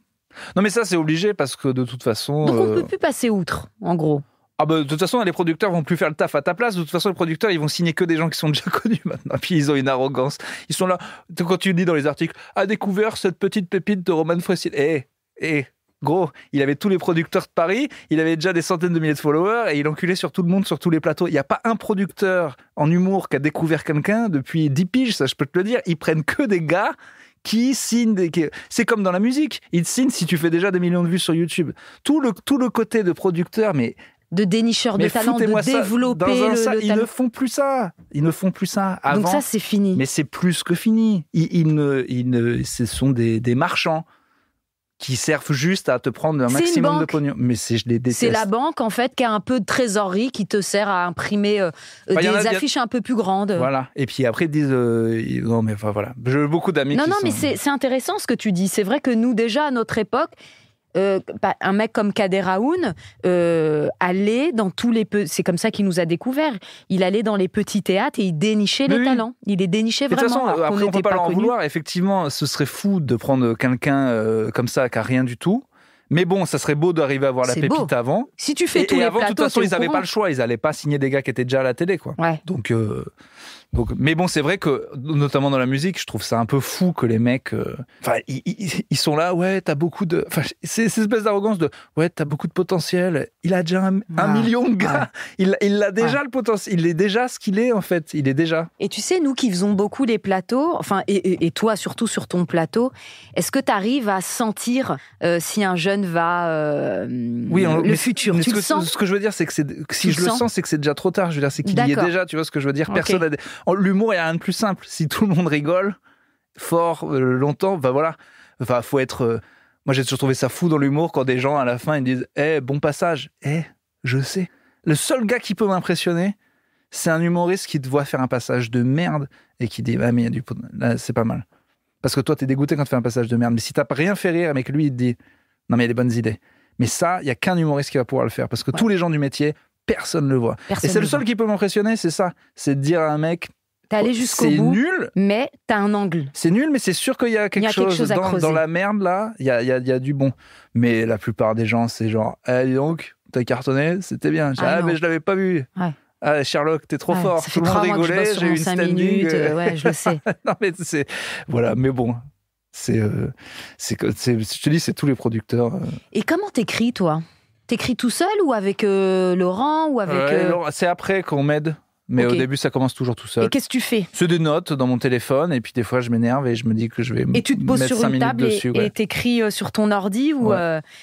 Non, mais ça, c'est obligé parce que de toute façon... Donc on ne peut plus passer outre, en gros. Ah bah, de toute façon, les producteurs vont plus faire le taf à ta place. De toute façon, les producteurs, ils vont signer que des gens qui sont déjà connus maintenant. Puis ils ont une arrogance. Ils sont là, quand tu lis dans les articles, a découvert cette petite pépite de Roman Fressil. Gros, il avait tous les producteurs de Paris, il avait déjà des centaines de milliers de followers et il enculait sur tout le monde, sur tous les plateaux. Il n'y a pas un producteur en humour qui a découvert quelqu'un depuis 10 piges, ça je peux te le dire. Ils prennent que des gars qui signent c'est comme dans la musique. Ils te signent si tu fais déjà des millions de vues sur YouTube. Tout le côté de producteur, de dénicheur de talent, de développer le talent. Ils ne font plus ça. Avant, donc ça, c'est fini. Mais c'est plus que fini. Ce sont des marchands qui servent juste à te prendre un maximum de pognon. Mais je les déteste. C'est la banque, en fait, qui a un peu de trésorerie, qui te sert à imprimer des affiches un peu plus grandes. Voilà. Et puis après, ils disent... non, mais enfin, voilà. J'ai beaucoup d'amis mais c'est intéressant ce que tu dis. C'est vrai que nous, déjà, à notre époque... un mec comme Kader Aoun allait dans tous les c'est comme ça qu'il nous a découvert. Il allait dans les petits théâtres et il dénichait les talents. Il les dénichait vraiment. De toute façon, après, on peut pas leur en vouloir. Effectivement, ce serait fou de prendre quelqu'un comme ça qui a rien du tout. Mais bon, ça serait beau d'arriver à avoir la pépite avant. Si tu fais tous les plateaux, de toute façon, ils n'avaient pas le choix. Ils n'allaient pas signer des gars qui étaient déjà à la télé, quoi. Ouais. Donc, mais bon, c'est vrai que, notamment dans la musique, je trouve ça un peu fou que les mecs, ils sont là, ouais, t'as beaucoup de, c'est cette espèce d'arrogance de, ouais, t'as beaucoup de potentiel. Il a déjà un million de gars. Ouais. Il a déjà le potentiel. Il est déjà ce qu'il est, en fait. Il est déjà. Et tu sais, nous qui faisons beaucoup les plateaux, et toi surtout sur ton plateau, est-ce que t'arrives à sentir si un jeune va, le futur? Tu le sens? Ce que je veux dire, c'est que si je le sens, c'est que c'est déjà trop tard. Je veux dire, c'est qu'il y est déjà. Tu vois ce que je veux dire? Personne a l'humour, il n'y a rien de plus simple. Si tout le monde rigole fort, longtemps, voilà. Enfin, faut être... Moi, j'ai toujours trouvé ça fou dans l'humour quand des gens, à la fin, ils disent « bon passage ». Je sais. Le seul gars qui peut m'impressionner, c'est un humoriste qui te voit faire un passage de merde et qui dit « Ah, mais il y a du... Là, c'est pas mal ». Parce que toi, t'es dégoûté quand tu fais un passage de merde. Mais si t'as rien fait rire, avec lui, il te dit « Non, mais il y a des bonnes idées ». Mais ça, il n'y a qu'un humoriste qui va pouvoir le faire. Parce que tous les gens du métier, personne ne le voit. Et c'est le seul qui peut m'impressionner, c'est ça. C'est de dire à un mec... T'es allé jusqu'au bout, nul, mais t'as un angle. C'est nul, mais c'est sûr qu'il y a quelque chose à creuser. Dans la merde, là, il y a du bon. Mais la plupart des gens, c'est genre, dis donc, t'as cartonné, c'était bien. Mais je l'avais pas vu. Ouais. Sherlock, t'es trop fort. Tout le monde rigolait, j'ai eu une 5 minutes. Ouais, je le sais. Non, mais c'est... Voilà, mais bon... je te dis, c'est tous les producteurs. Et comment t'écris, toi? T'écris tout seul ou avec Laurent ou avec... C'est après qu'on m'aide. Mais au début, ça commence toujours tout seul. Et qu'est-ce que tu fais? C'est des notes dans mon téléphone, et puis des fois, je m'énerve et je me dis que je vais Et tu te poses sur une table et t'écris sur ton ordi ou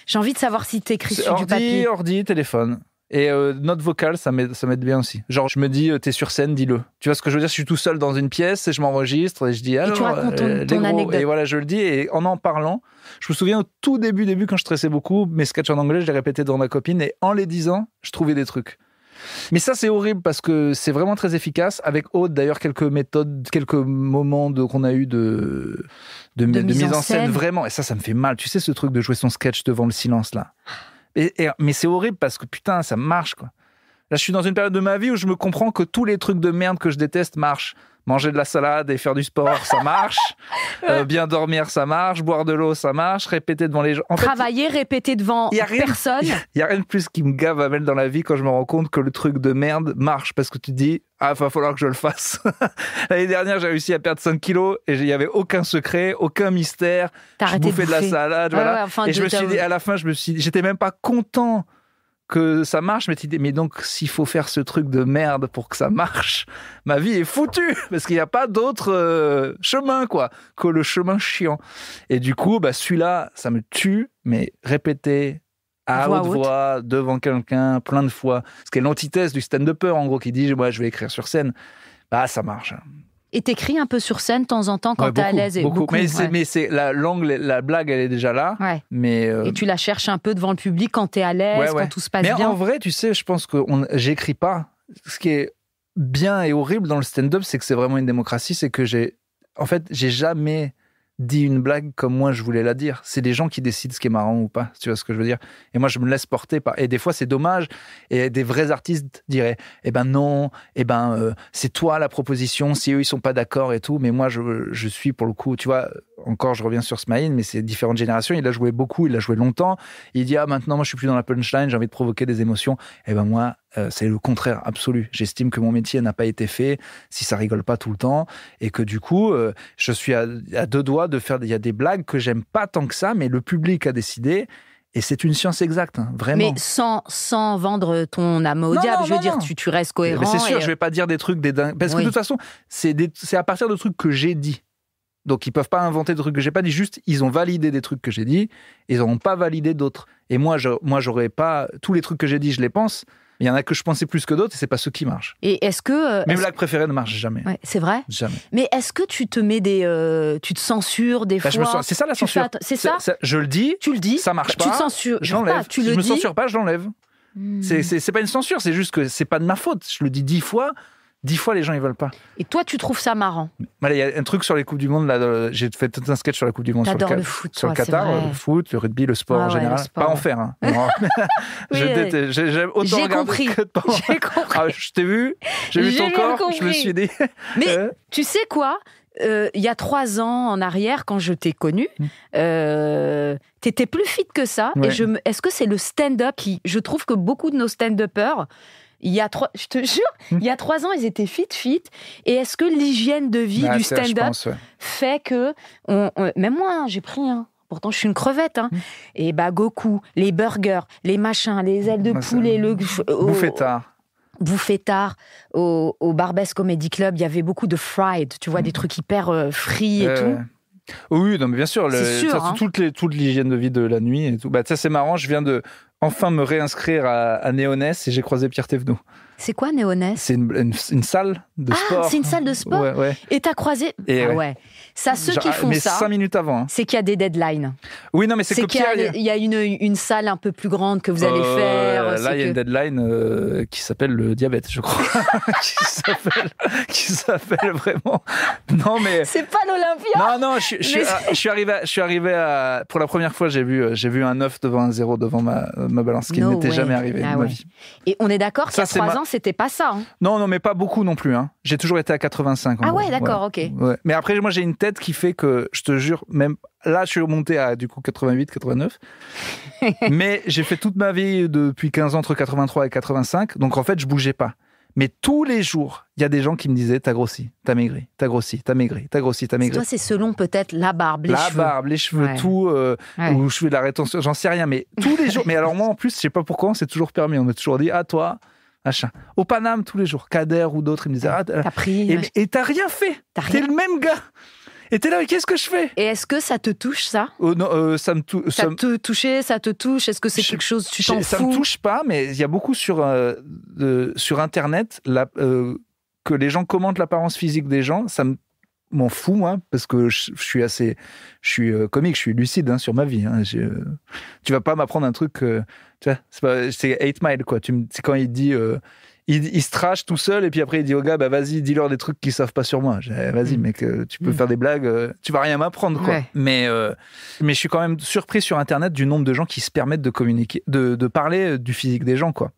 j'ai envie de savoir si t'écris sur du papier. Ordi, téléphone. Et note vocale, ça m'aide bien aussi. Genre, je me dis, t'es sur scène, dis-le. Tu vois ce que je veux dire? Je suis tout seul dans une pièce et je m'enregistre et je dis, alors, et tu racontes ton anecdote. Et voilà, je le dis. Et en parlant, je me souviens au tout début, quand je stressais beaucoup, mes sketchs en anglais, je les répétais devant ma copine et en les disant, je trouvais des trucs. Mais ça, c'est horrible parce que c'est vraiment très efficace. Avec Aude, d'ailleurs, quelques méthodes, quelques moments qu'on a eu de mise en scène, vraiment. Et ça me fait mal. Tu sais, ce truc de jouer son sketch devant le silence, là. Mais c'est horrible parce que, putain, ça marche, quoi. Là, je suis dans une période de ma vie où je me comprends que tous les trucs de merde que je déteste marchent. Manger de la salade et faire du sport, ça marche. Bien dormir, ça marche. Boire de l'eau, ça marche. Répéter devant les gens. Travailler, répéter devant personne. Il n'y a rien de plus qui me gave à mettre dans la vie quand je me rends compte que le truc de merde marche. Parce que tu te dis, il va falloir que je le fasse. L'année dernière, j'ai réussi à perdre 5 kilos et il n'y avait aucun secret, aucun mystère. Je bouffais de la salade. Voilà. Et je me suis dit, à la fin, j'étais même pas content que ça marche, mais donc s'il faut faire ce truc de merde pour que ça marche, ma vie est foutue parce qu'il n'y a pas d'autre chemin, quoi, que le chemin chiant. Et du coup, celui-là, ça me tue, mais répéter à Voix haute haute. voix, devant quelqu'un, plein de fois. Ce qui est l'antithèse du stand-upper, en gros, qui dit, moi, je vais écrire sur scène. Bah, ça marche. Et t'écris un peu sur scène de temps en temps quand t'es à l'aise. Beaucoup. Mais ouais. c'est la blague, elle est déjà là. Ouais. Mais Et tu la cherches un peu devant le public quand t'es à l'aise, quand tout se passe mais bien. en vrai, tu sais, je pense que j'écris pas. Ce qui est bien et horrible dans le stand-up, c'est que c'est vraiment une démocratie. C'est que j'ai jamais dit une blague comme moi je voulais la dire. C'est les gens qui décident ce qui est marrant ou pas. Tu vois ce que je veux dire? Et moi, je me laisse porter par. Et des fois, c'est dommage. Et des vrais artistes diraient, eh ben non, c'est toi la proposition. Si eux ils sont pas d'accord et tout. Mais moi, je suis pour le coup. Tu vois, encore, je reviens sur Smaïn, mais c'est différentes générations. Il a joué beaucoup, il a joué longtemps. Il dit, maintenant, moi, je suis plus dans la punchline. J'ai envie de provoquer des émotions. Eh ben moi, c'est le contraire absolu. J'estime que mon métier n'a pas été fait si ça rigole pas tout le temps et que du coup, je suis à deux doigts de faire. Il y a des blagues que j'aime pas tant que ça, mais le public a décidé. Et c'est une science exacte, hein, vraiment. Mais sans vendre ton âme au diable, je veux dire, tu restes cohérent. Mais c'est sûr, je vais pas dire des trucs des dingues. Parce que de toute façon, c'est à partir de trucs que j'ai dit. Donc, ils peuvent pas inventer des trucs que j'ai pas dit. Juste, ils ont validé des trucs que j'ai dit. Ils n'ont pas validé d'autres. Et moi, j'aurais pas... Tous les trucs que j'ai dit, je les pense. Il y en a que je pensais plus que d'autres et c'est pas ceux qui marchent. Et est-ce que... Mes blagues préférées ne marchent jamais. Ouais, c'est vrai? Jamais. Mais est-ce que tu te mets tu te censures des fois? C'est ça la censure. C'est ça? Je le dis. Tu le dis. Ça marche pas. Tu te censures. Je l'enlève. Tu le dis. Je me censure pas, je l'enlève. C'est pas une censure, c'est juste que c'est pas de ma faute. Je le dis 10 fois. 10 fois, les gens, ils veulent pas. Et toi, tu trouves ça marrant? Il y a un truc sur les Coupes du Monde. Là, j'ai fait tout un sketch sur la Coupe du Monde. T'adores le foot, sur le Qatar, le foot, le rugby, le sport en général. Pas en faire. Hein. J'aime autant regarder que de pas en faire. J'ai compris. Je t'ai vu, j'ai vu ton corps, je me suis dit... Mais tu sais quoi? Il y a 3 ans en arrière, quand je t'ai connu, t'étais plus fit que ça. Ouais. Et est-ce que c'est le stand-up qui... Je trouve que beaucoup de nos stand-uppers... je te jure, il y a 3 ans, ils étaient fit. Et est-ce que l'hygiène de vie du stand-up fait que... même moi, hein, j'ai pris... Pourtant, je suis une crevette. Hein. Et Goku, les burgers, les machins, les ailes de poulet... Bouffettard, au Barbès Comedy Club, il y avait beaucoup de fried, tu vois, des trucs hyper frits et tout. Oui, non, mais bien sûr. Toute l'hygiène de vie de la nuit et tout. Ça, c'est marrant, je viens de... enfin me réinscrire à Néonès et j'ai croisé Pierre Thévenot. C'est quoi Néonès? C'est une salle de sport. Ah, c'est une salle de sport? Ouais. Et t'as croisé? Ouais. Ça, ceux qui font ça... 5 minutes avant. Hein. C'est qu'il y a des deadlines. Oui, non, mais c'est que Pierre... Il y a une salle un peu plus grande que vous allez faire. Là, il y a une deadline qui s'appelle le diabète, je crois. qui s'appelle vraiment... Non, mais... C'est pas l'Olympia. Non, je suis arrivé à... Pour la première fois, j'ai vu un 9 devant un 0 devant ma balance, ce qui n'était jamais arrivé de ma vie. Et on est d'accord qu'il y a 3 ans, c'était pas ça. Hein. Non, mais pas beaucoup non plus. Hein. J'ai toujours été à 85. Ah ouais, d'accord, ok. Ouais. Mais après, moi, j'ai une tête qui fait que, je te jure, même là, je suis remonté à du coup 88, 89. Mais j'ai fait toute ma vie depuis 15 ans entre 83 et 85. Donc en fait, je bougeais pas. Mais tous les jours, il y a des gens qui me disaient, t'as grossi, t'as maigri, t'as grossi, t'as maigri, t'as grossi, t'as maigri. Toi, c'est selon peut-être la barbe, les cheveux. La barbe, les cheveux, tout, ou je fais de la rétention, j'en sais rien, mais tous les jours. Mais alors moi, en plus, je sais pas pourquoi, on s'est toujours permis. On m'a toujours dit, toi, machin. Au Paname, tous les jours. Kader ou d'autres, ils me disaient, t'as pris. Et t'as rien fait. T'es le même gars. Et t'es là, mais qu'est-ce que je fais? Et est-ce que ça te touche, ça? Non, ça me touche. Ça te touchait, ça te touche? Est-ce que c'est quelque chose, tu t'en fous? Ça me touche pas, mais il y a beaucoup sur Internet que les gens commentent l'apparence physique des gens. Ça m'en fout, moi, parce que je suis comique, je suis lucide sur ma vie. Hein. Tu vas pas m'apprendre un truc... tu vois, c'est 8 Mile, quoi. C'est quand il dit... Il se trash tout seul et puis après il dit au gars vas-y dis-leur des trucs qu'ils savent pas sur moi. Vas-y mec, tu peux faire des blagues, tu vas rien m'apprendre quoi. Ouais. Mais je suis quand même surpris sur Internet du nombre de gens qui se permettent de communiquer, de parler du physique des gens quoi.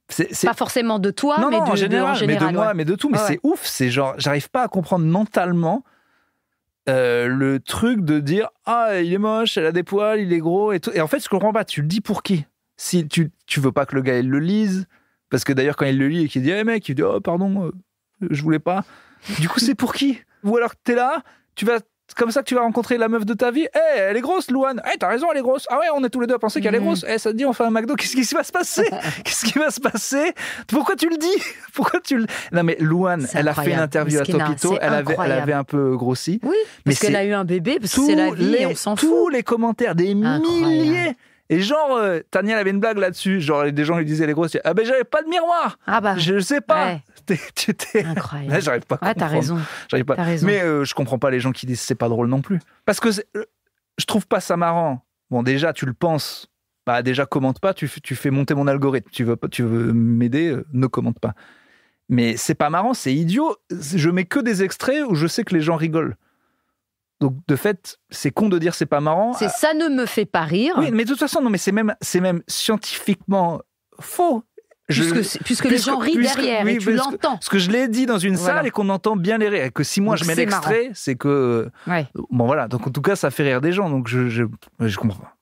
C'est pas forcément de toi, mais en général, mais de moi, mais de tout. Mais c'est ouf, c'est genre j'arrive pas à comprendre mentalement le truc de dire il est moche, elle a des poils, il est gros et tout. Et en fait je comprends pas. Tu le dis pour qui? Si tu veux pas que le gars il le lise. Parce que d'ailleurs, quand il le lit et qu'il dit mec, il dit pardon, je voulais pas. Du coup, c'est pour qui? Ou alors t'es là, comme ça que tu vas rencontrer la meuf de ta vie. Elle est grosse, Louane. T'as raison, elle est grosse. Ah ouais, on est tous les deux à penser qu'elle est grosse. Ça te dit, on fait un McDo. Qu'est-ce qui va se passer? Qu'est-ce qui va se passer? Pourquoi tu le dis? Non, mais Louane, elle a fait une interview à Topito. Elle avait un peu grossi. Oui, parce qu'elle a eu un bébé, parce que c'est la vie et on s'en fout. Tous les commentaires, des milliers. Et genre, Tania elle avait une blague là-dessus. Genre, des gens lui disaient les grosses. Ah ben, j'avais pas de miroir. Ah bah. Je sais pas. Ouais. Tu t'es. Incroyable. Là, j'arrive pas à comprendre. T'as raison. J'arrive pas. T'as raison. Mais je comprends pas les gens qui disent c'est pas drôle non plus. Parce que je trouve pas ça marrant. Bon, déjà, tu le penses. Bah, déjà, commente pas. Tu fais monter mon algorithme. Tu veux m'aider, ne commente pas. Mais c'est pas marrant, c'est idiot. Je mets que des extraits où je sais que les gens rigolent. Donc, de fait, c'est con de dire c'est pas marrant. Ça ne me fait pas rire. Oui, mais de toute façon, non, mais c'est même scientifiquement faux. Puisque les gens rient derrière et tu l'entends. Parce que je l'ai dit dans une salle et qu'on entend bien les rires. Et que si moi je mets l'extrait, c'est que. Ouais. Bon, voilà. Donc, en tout cas, ça fait rire des gens. Donc, je comprends pas.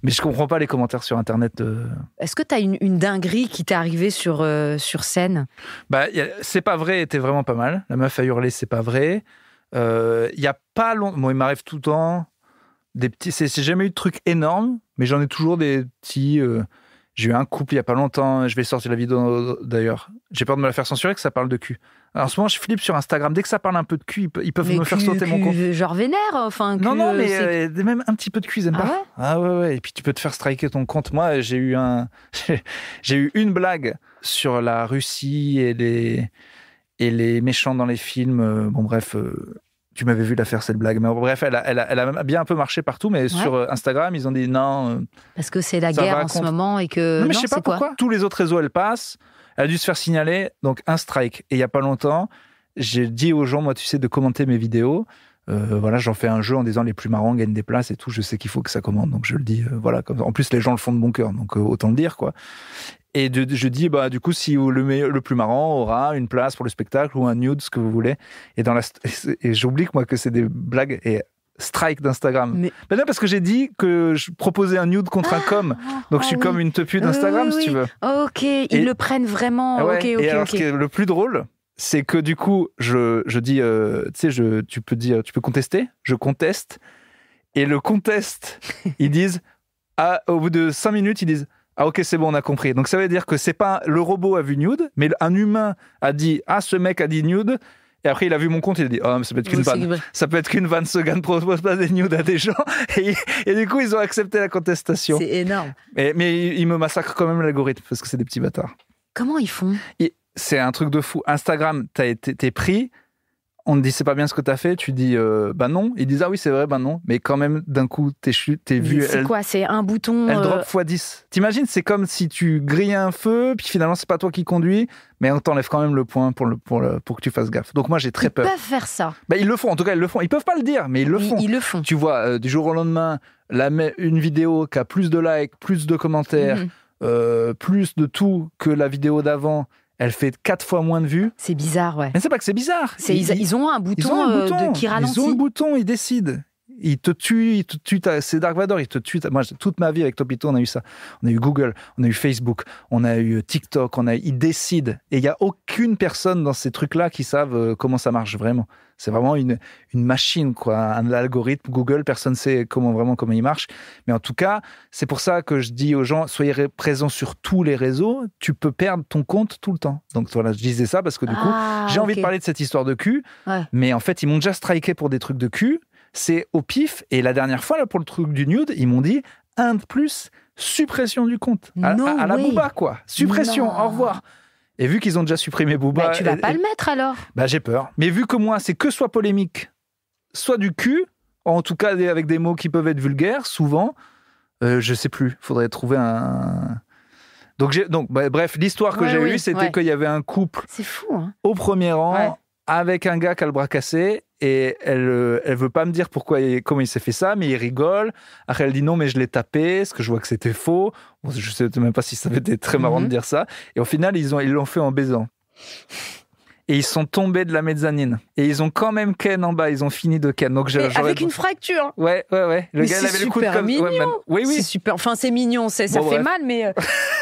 Mais je comprends pas les commentaires sur Internet. Est-ce que tu as une dinguerie qui t'est arrivée sur scène? Bah, c'est pas vrai était vraiment pas mal. La meuf a hurlé, c'est pas vrai. Il y a pas longtemps. Bon, il m'arrive tout le temps des petits. C'est jamais eu de trucs énormes, mais j'en ai toujours des petits. J'ai eu un couple il y a pas longtemps. Je vais sortir la vidéo d'ailleurs. J'ai peur de me la faire censurer que ça parle de cul. Alors, en ce moment, je flippe sur Instagram. Dès que ça parle un peu de cul, ils peuvent me faire sauter mon compte. Genre vénère, enfin. Non, mais même un petit peu de cul, ils aiment pas. Ah ouais. Et puis tu peux te faire striker ton compte. Moi, j'ai eu une blague sur la Russie et les méchants dans les films. Bon, bref. Tu m'avais vu la faire cette blague, mais bref, elle a bien un peu marché partout, mais sur Instagram, ils ont dit non. Parce que c'est la guerre en ce moment et que. Non, mais je sais pas pourquoi. Tous les autres réseaux, elle passe. Elle a dû se faire signaler, donc un strike. Et il y a pas longtemps, j'ai dit aux gens, moi, tu sais, de commenter mes vidéos. Voilà, j'en fais un jeu en disant les plus marrants gagnent des places et tout. Je sais qu'il faut que ça commande, donc je le dis. Voilà. En plus, les gens le font de bon cœur, donc autant le dire, quoi. Et je dis, bah, du coup, si le plus marrant aura une place pour le spectacle ou un nude, ce que vous voulez. Et j'oublie que c'est des blagues et strike d'Instagram. Mais non, parce que j'ai dit que je proposais un nude contre un com. Donc je suis comme une tepu d'Instagram, si tu veux. Ok, ils le prennent vraiment. Ouais, ok. Et alors, ce qui est le plus drôle, c'est que du coup, je dis, tu sais, tu peux contester. Je conteste. Et le conteste, ils disent, au bout de 5 minutes, ils disent, ah ok, c'est bon, on a compris. Donc ça veut dire que c'est pas le robot a vu nude, mais un humain a dit, ah, ce mec a dit nude. Et après, il a vu mon compte, il a dit, oh, mais ça peut être qu'une vanne. Ça peut être qu'une vanne, ce gars ne propose pas des nudes à des gens. Et du coup, ils ont accepté la contestation. C'est énorme. Mais ils me massacrent quand même l'algorithme, parce que c'est des petits bâtards. Comment ils font? C'est un truc de fou. Instagram, t'es pris, on te dit c'est pas bien ce que t'as fait, tu dis bah non. Ils disent ah oui, c'est vrai, bah non. Mais quand même, d'un coup, t'es vu. C'est quoi? C'est un bouton. Elle drop x10. T'imagines, c'est comme si tu grillais un feu, puis finalement, c'est pas toi qui conduis, mais on t'enlève quand même le point pour que tu fasses gaffe. Donc moi, j'ai très peur. Ils peuvent faire ça. Bah, ils le font, en tout cas, ils le font. Ils peuvent pas le dire, mais ils le font. Ils le font. Tu vois, du jour au lendemain, une vidéo qui a plus de likes, plus de commentaires, plus de tout que la vidéo d'avant. Elle fait 4 fois moins de vues. C'est bizarre, ouais. Mais c'est pas que c'est bizarre. Ils ont un bouton qui ralentit. Ils ont un bouton, ils décident. Ils te tuent. C'est Dark Vador, ils te tuent. Moi, toute ma vie avec Topito, on a eu ça. On a eu Google, on a eu Facebook, on a eu TikTok, ils décident. Et il n'y a aucune personne dans ces trucs-là qui savent comment ça marche vraiment. C'est vraiment une machine, quoi. Un algorithme, Google, personne ne sait comment il marche. Mais en tout cas, c'est pour ça que je dis aux gens, soyez présents sur tous les réseaux, tu peux perdre ton compte tout le temps. Donc voilà, je disais ça parce que du coup, j'ai envie de parler de cette histoire de cul. Ouais. Mais en fait, ils m'ont déjà striké pour des trucs de cul. C'est au pif. Et la dernière fois, là, pour le truc du nude, ils m'ont dit, un de plus, suppression du compte. À la Booba, quoi. Suppression, au revoir. Et vu qu'ils ont déjà supprimé Booba... tu vas pas le mettre, alors? J'ai peur. Mais vu que moi, c'est que soit polémique, soit du cul, en tout cas avec des mots qui peuvent être vulgaires, souvent, je sais plus. Faudrait trouver un... Donc bref, l'histoire que j'ai eue, c'était qu'il y avait un couple... C'est fou, hein. Au premier rang, avec un gars qui a le bras cassé, et elle veut pas me dire comment il s'est fait ça, mais il rigole. Après, elle dit non, mais je l'ai tapé, parce que je vois que c'était faux. Bon, je sais même pas si ça avait été très marrant de dire ça. Et au final, ils l'ont fait en baisant. Et ils sont tombés de la mezzanine. Et ils ont quand même ken en bas. Ils ont fini de ken. Donc avec une fracture. Ouais. Le gars, il avait le coude comme... mignon. Oui. C'est super. Enfin, c'est mignon. Ça fait mal, mais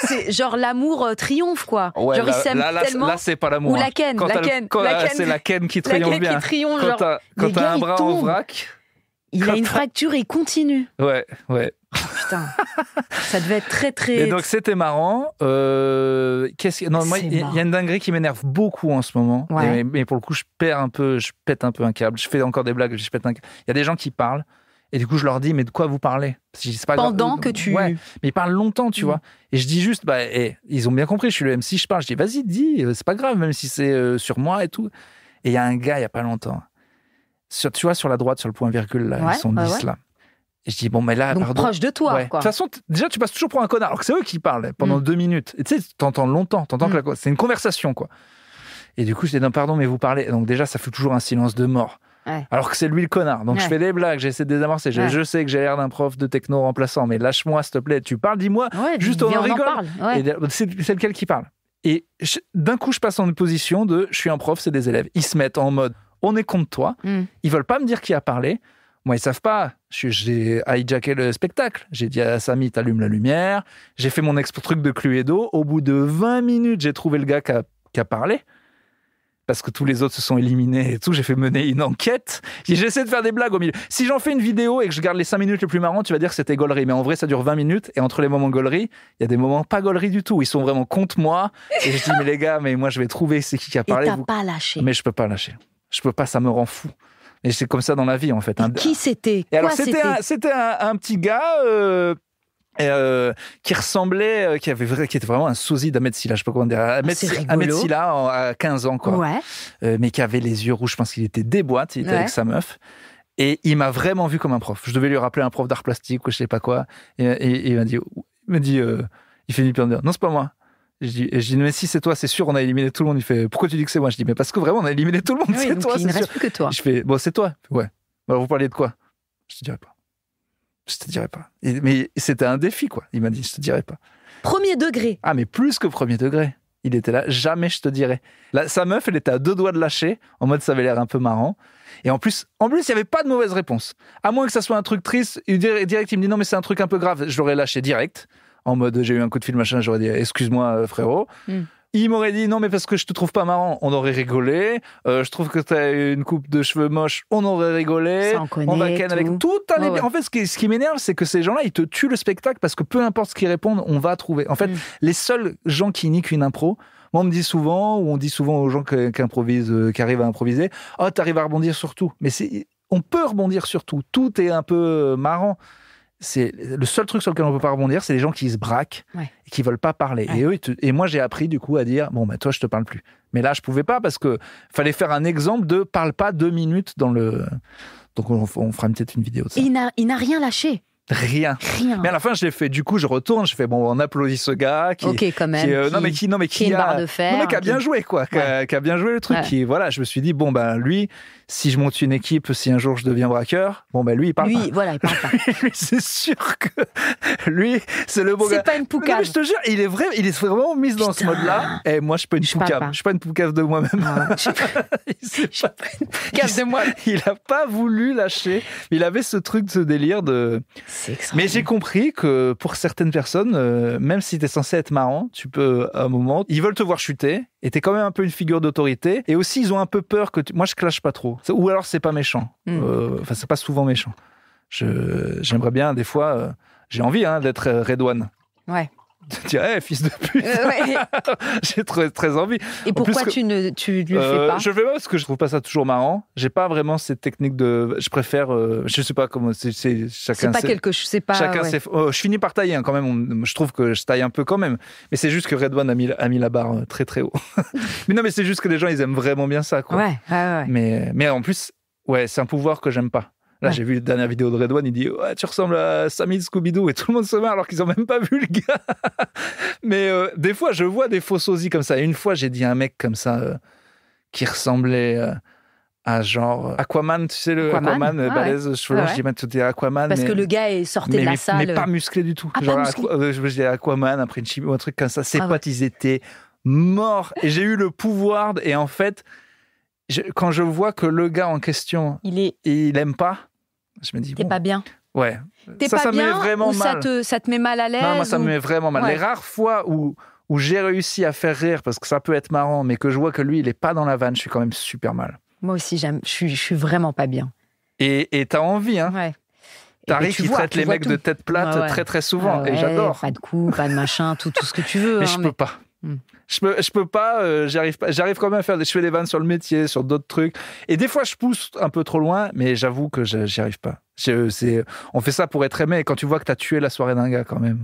c'est genre l'amour triomphe, quoi. Ouais, genre, ils s'aiment tellement. Là, c'est pas l'amour. Ou la ken. C'est la ken qui triomphe bien. Quand t'as un bras en vrac... Il a une fracture et il continue. Ouais. Oh, putain. Ça devait être très, très... Et donc, c'était marrant. Il y a une dinguerie qui m'énerve beaucoup en ce moment. Ouais. Mais pour le coup, je pète un peu un câble. Je fais encore des blagues, je pète un câble. Il y a des gens qui parlent Et du coup, je leur dis, mais de quoi vous parlez? Parce que c'est pas Pendant grave. que tu... Ouais, mais ils parlent longtemps, tu vois. Et je dis juste, ils ont bien compris, je suis le MC, je parle. Je dis, vas-y, dis, c'est pas grave, même si c'est sur moi et tout. Et il y a un gars, il y a pas longtemps, tu vois, sur la droite, sur le point virgule, là, ils sont 10 là. Et je dis, bon, mais là, donc pardon. proche de toi, ouais. quoi. De toute façon, déjà, tu passes toujours pour un connard, alors que c'est eux qui parlent pendant 2 minutes. Et tu sais, t'entends longtemps, que c'est une conversation, quoi. Et du coup, je dis, non, pardon, mais vous parlez. Donc déjà, ça fait toujours un silence de mort. Ouais. Alors que c'est lui le connard. Donc je fais des blagues, j'essaie de désamorcer. Je sais que j'ai l'air d'un prof de techno remplaçant, mais lâche-moi, s'il te plaît. Tu parles, dis-moi. Juste on rigole. Ouais. Et c'est lequel qui parle. Et d'un coup, je passe en une position de je suis un prof, c'est des élèves. Ils se mettent en mode on est contre toi. Ils veulent pas me dire qui a parlé. Moi, ils savent pas. J'ai hijacké le spectacle. J'ai dit à Samy, t'allumes la lumière. J'ai fait mon truc de Cluedo. Au bout de 20 minutes, j'ai trouvé le gars qui a parlé. Parce que tous les autres se sont éliminés et tout. J'ai fait mener une enquête. J'essaie de faire des blagues au milieu. Si j'en fais une vidéo et que je garde les 5 minutes les plus marrantes, tu vas dire que c'était gaulerie. Mais en vrai, ça dure 20 minutes. Et entre les moments gaulerie, il y a des moments pas gaulerie du tout. Ils sont vraiment contre moi. Et je dis, mais les gars, mais moi, je vais trouver c'est qui a parlé. Et t'as pas lâché. Mais je peux pas lâcher. Je peux pas, ça me rend fou. Et c'est comme ça dans la vie, en fait. Qui c'était? Et alors, c'était un petit gars qui ressemblait, qui était vraiment un sosie d'Ahmed Silla, je sais pas comment dire. Ahmed Silla à 15 ans, quoi. Ouais. Mais qui avait les yeux rouges, je pense qu'il était déboîte, il était avec sa meuf. Et il m'a vraiment vu comme un prof. Je devais lui rappeler un prof d'art plastique ou je sais pas quoi. Et il m'a dit, il fait une pire de dire, non, c'est pas moi. Je dis, mais si c'est toi, c'est sûr, on a éliminé tout le monde. Il fait, pourquoi tu dis que c'est moi? Je dis, mais parce que vraiment, on a éliminé tout le monde, c'est toi, il ne reste plus que toi. Je fais, bon, c'est toi. Ouais. Alors, vous parliez de quoi? Je te dirai pas. Je te dirai pas. Mais c'était un défi, quoi. Il m'a dit, je te dirai pas. Premier degré. Ah, mais plus que premier degré. Il était là, jamais je te dirai. Là, sa meuf, elle était à 2 doigts de lâcher, en mode ça avait l'air un peu marrant. Et en plus, il n'y avait pas de mauvaise réponse. À moins que ça soit un truc triste, direct, il me dit non, mais c'est un truc un peu grave. Je l'aurais lâché direct. En mode, j'ai eu un coup de fil, machin, j'aurais dit, excuse-moi, frérot. Il m'aurait dit, non, mais parce que je te trouve pas marrant, on aurait rigolé. Je trouve que t'as une coupe de cheveux moche, on aurait rigolé. Ça, on va ken avec tout. Ouais. En fait, ce qui m'énerve, c'est que ces gens-là, ils te tuent le spectacle parce que peu importe ce qu'ils répondent, on va trouver. En fait, les seuls gens qui niquent une impro, moi, on me dit souvent, ou on dit souvent aux gens qui improvisent, qui arrivent à improviser, oh, t'arrives à rebondir sur tout. Mais on peut rebondir sur tout. Tout est un peu marrant. C'est le seul truc sur lequel on peut pas rebondir, c'est les gens qui se braquent et qui veulent pas parler. Et moi, j'ai appris du coup à dire bon, bah toi, je te parle plus. Mais là, je pouvais pas parce que fallait faire un exemple de parle pas 2 minutes dans le. Donc on fera peut-être une vidéo de ça. Et il n'a rien lâché. Rien. Rien. Mais à la fin, je l'ai fait. Du coup, je retourne. Je fais bon, on applaudit ce gars qui. Ok, quand même. Qui a barre de fer. Qui a bien joué, quoi. Qui a bien joué le truc. Ouais. Voilà, je me suis dit bon, ben lui, si je monte une équipe, si un jour je deviens braqueur, bon ben lui, il parle pas. Voilà, il parle pas. Lui, c'est sûr que lui, c'est le beau gars. C'est pas une poucave. Mais je te jure, il est vraiment mis dans ce mode-là. Et moi, je suis pas une poucave. Je suis pas une poucave de moi-même. Je suis pas une poucave de moi. Il a pas voulu lâcher. Il avait ce truc, ce délire de. Mais j'ai compris que pour certaines personnes, même si t'es censé être marrant, tu peux, à un moment, ils veulent te voir chuter, et t'es quand même un peu une figure d'autorité, et aussi ils ont un peu peur que moi je clash pas trop. Ou alors c'est pas méchant. Enfin, c'est pas souvent méchant. J'aimerais bien, des fois, j'ai envie d'être Redouane. Ouais. De dire, hey, fils de pute. J'ai très envie. Et pourquoi tu le fais pas? Je le fais pas parce que je trouve pas ça toujours marrant. J'ai pas vraiment cette technique de. Je préfère. Je sais pas comment. C'est chacun. C'est pas quelque chose. C'est pas. Chacun sait. Je finis par tailler quand même. Je trouve que je taille un peu quand même. Mais c'est juste que Redouane a mis la barre très très haut. Mais non, mais c'est juste que les gens ils aiment vraiment bien ça, quoi. Ouais. Mais en plus, c'est un pouvoir que j'aime pas. Là, j'ai vu la dernière vidéo de Redouane, il dit tu ressembles à Samy de Scooby-Doo, et tout le monde se marre alors qu'ils ont même pas vu le gars. Mais des fois, je vois des faux sosies comme ça. Et une fois, j'ai dit à un mec comme ça qui ressemblait à genre Aquaman, tu sais, le Aquaman balèze, cheveux longs. Je dis tout est Aquaman. Parce que le gars est sorti de la salle. Mais pas musclé du tout. Ah, genre, je dis Aquaman après une chimie ou un truc comme ça. Ses potes, ils étaient morts. Et j'ai eu le pouvoir. Et en fait, quand je vois que le gars en question, il aime pas, je me dis t'es pas bien. Ouais. Ça me met vraiment mal. Ça te met mal à l'aise? Non, moi, ça me met vraiment mal. Les rares fois où j'ai réussi à faire rire, parce que ça peut être marrant, mais que je vois que lui, il est pas dans la vanne, je suis quand même super mal. Moi aussi, je suis vraiment pas bien. Et t'as envie, hein. Ouais. T'arrives qui traitent les mecs de tête plate très très souvent, et j'adore. Pas de coups, pas de machin, tout ce que tu veux. Mais je peux pas. Je peux pas, j'arrive quand même à je fais des vannes sur le métier, sur d'autres trucs. Et des fois, je pousse un peu trop loin, mais j'avoue que j'y arrive pas. On fait ça pour être aimé, et quand tu vois que t'as tué la soirée d'un gars, quand même.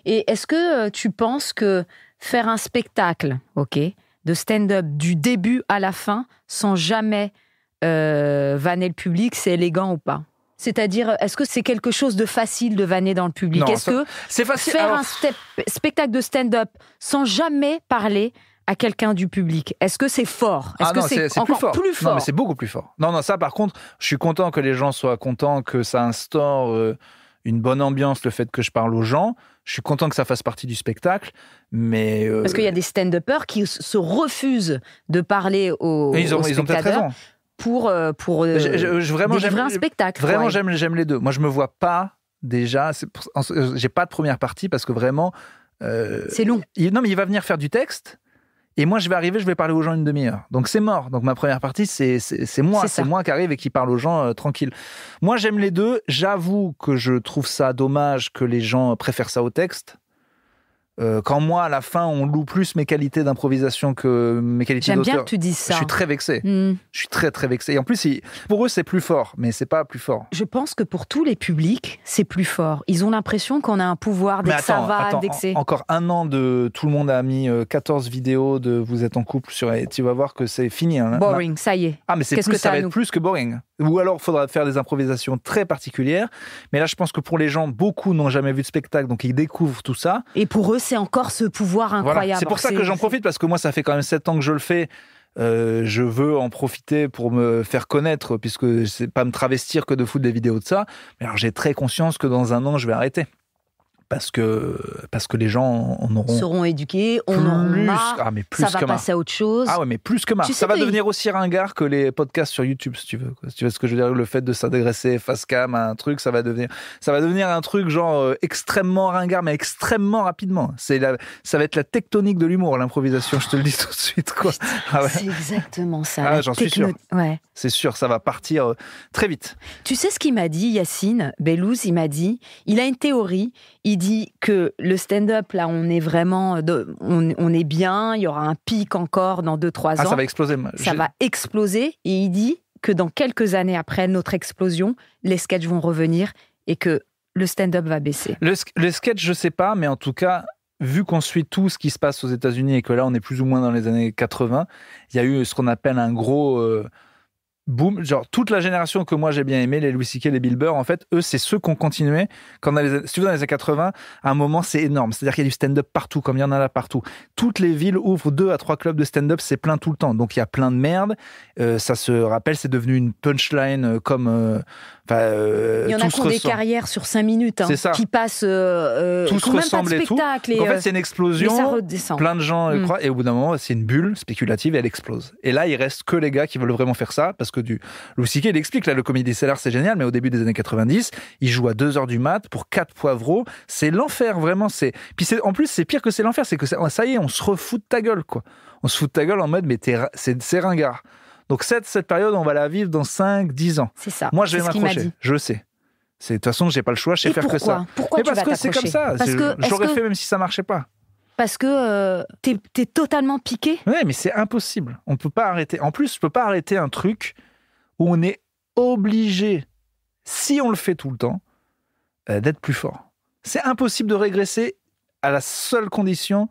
Et est-ce que tu penses que faire un spectacle, de stand-up du début à la fin, sans jamais vanner le public, c'est élégant ou pas ? C'est-à-dire, est-ce que c'est quelque chose de facile de vanner dans le public ? Non, Est-ce que c'est facile. faire un spectacle de stand-up sans jamais parler à quelqu'un du public, est-ce que c'est fort ? Est-ce que c'est encore plus fort ? Non, mais c'est beaucoup plus fort. Non, ça, par contre, je suis content que les gens soient contents, que ça instaure une bonne ambiance, le fait que je parle aux gens. Je suis content que ça fasse partie du spectacle, mais... Parce qu'il y a des stand-uppers qui se refusent de parler aux ils ont peut-être raison. Pour délivrer un spectacle. Vraiment, j'aime les deux. Moi, je me vois pas déjà... j'ai pas de première partie parce que vraiment... c'est long. Non, mais il va venir faire du texte et moi, je vais arriver, je vais parler aux gens une demi-heure. Donc, c'est mort. Donc, ma première partie, c'est moi. C'est moi qui arrive et qui parle aux gens tranquille. Moi, j'aime les deux. J'avoue que je trouve ça dommage que les gens préfèrent ça au texte. Quand moi, à la fin, on loue plus mes qualités d'improvisation que mes qualités d'auteur. J'aime bien que tu dises ça. Je suis très vexé. Je suis très, très vexé. Et en plus, pour eux, c'est plus fort, mais c'est pas plus fort. Je pense que pour tous les publics, c'est plus fort. Ils ont l'impression qu'on a un pouvoir dès que ça va, dès que c'est... Encore un an de... Tout le monde a mis 14 vidéos de Vous êtes en couple sur... Et tu vas voir que c'est fini. Hein. Boring, ça y est. Ah, mais ça va être plus que boring. Ou alors, il faudra faire des improvisations très particulières. Mais là, je pense que pour les gens, beaucoup n'ont jamais vu de spectacle, donc ils découvrent tout ça. Et pour eux, c'est encore ce pouvoir incroyable. Voilà. C'est pour ça que j'en profite, parce que moi, ça fait quand même 7 ans que je le fais. Je veux en profiter pour me faire connaître, puisque c'est pas me travestir que de foutre des vidéos de ça. Mais alors, j'ai très conscience que dans un an, je vais arrêter. Parce que les gens en auront... seront éduqués, on en marre, ça va passer à autre chose. Ah ouais, mais plus que marre. Ça va devenir aussi ringard que les podcasts sur YouTube, si tu veux. Si tu vois ce que je veux dire, le fait de s'adresser face cam à un truc, ça va devenir un truc genre extrêmement ringard, mais extrêmement rapidement. Ça va être la tectonique de l'humour, l'improvisation, je te le dis tout de suite, quoi. Ah ouais. C'est exactement ça. J'en suis sûr. Ouais. C'est sûr, ça va partir très vite. Tu sais ce qu'il m'a dit, Yacine Bellouz, il a une théorie, il dit que le stand-up, là, on est vraiment, on est bien, il y aura un pic encore dans 2-3 ans. Ça va exploser. Ça va exploser, et il dit que dans quelques années après notre explosion, les sketchs vont revenir et que le stand-up va baisser. Le sketch, je sais pas, mais en tout cas, vu qu'on suit tout ce qui se passe aux États-Unis et que là, on est plus ou moins dans les années 80, il y a eu ce qu'on appelle un gros... boom, genre toute la génération que moi j'ai bien aimé, les Louis C.K., les Bill Burr, en fait, eux, c'est ceux qui ont continué. Si tu veux, dans les années 80, à un moment, c'est énorme. C'est-à-dire qu'il y a du stand-up partout, comme il y en a là partout. Toutes les villes ouvrent 2 à 3 clubs de stand-up, c'est plein tout le temps. Donc il y a plein de merde. Ça se rappelle, c'est devenu une punchline comme... il y en a qui ont des carrières sur 5 minutes, qui passent tout se ressemble et tout. En fait, c'est une explosion. Ça redescend. Plein de gens le croient. Et au bout d'un moment, c'est une bulle spéculative et elle explose. Et là, il reste que les gars qui veulent vraiment faire ça, parce que Louis C.K. il explique, là, le Comedy Cellar, c'est génial, mais au début des années 90, il joue à 2h du mat pour 4 poivreaux. C'est l'enfer, vraiment. Puis en plus, c'est pire que c'est l'enfer, c'est que ça y est, on se refout de ta gueule, quoi. On se fout de ta gueule en mode, mais c'est ringard. Donc cette période, on va la vivre dans 5-10 ans. C'est ça. Moi, je vais m'accrocher. Je sais. De toute façon, j'ai pas le choix, je sais faire que ça. Pourquoi tu vas t'accrocher ? Parce que c'est comme ça. J'aurais fait même si ça marchait pas. Parce que t'es totalement piqué. Oui, mais c'est impossible. On peut pas arrêter. En plus, je peux pas arrêter un truc où on est obligé, si on le fait tout le temps, d'être plus fort. C'est impossible de régresser à la seule condition,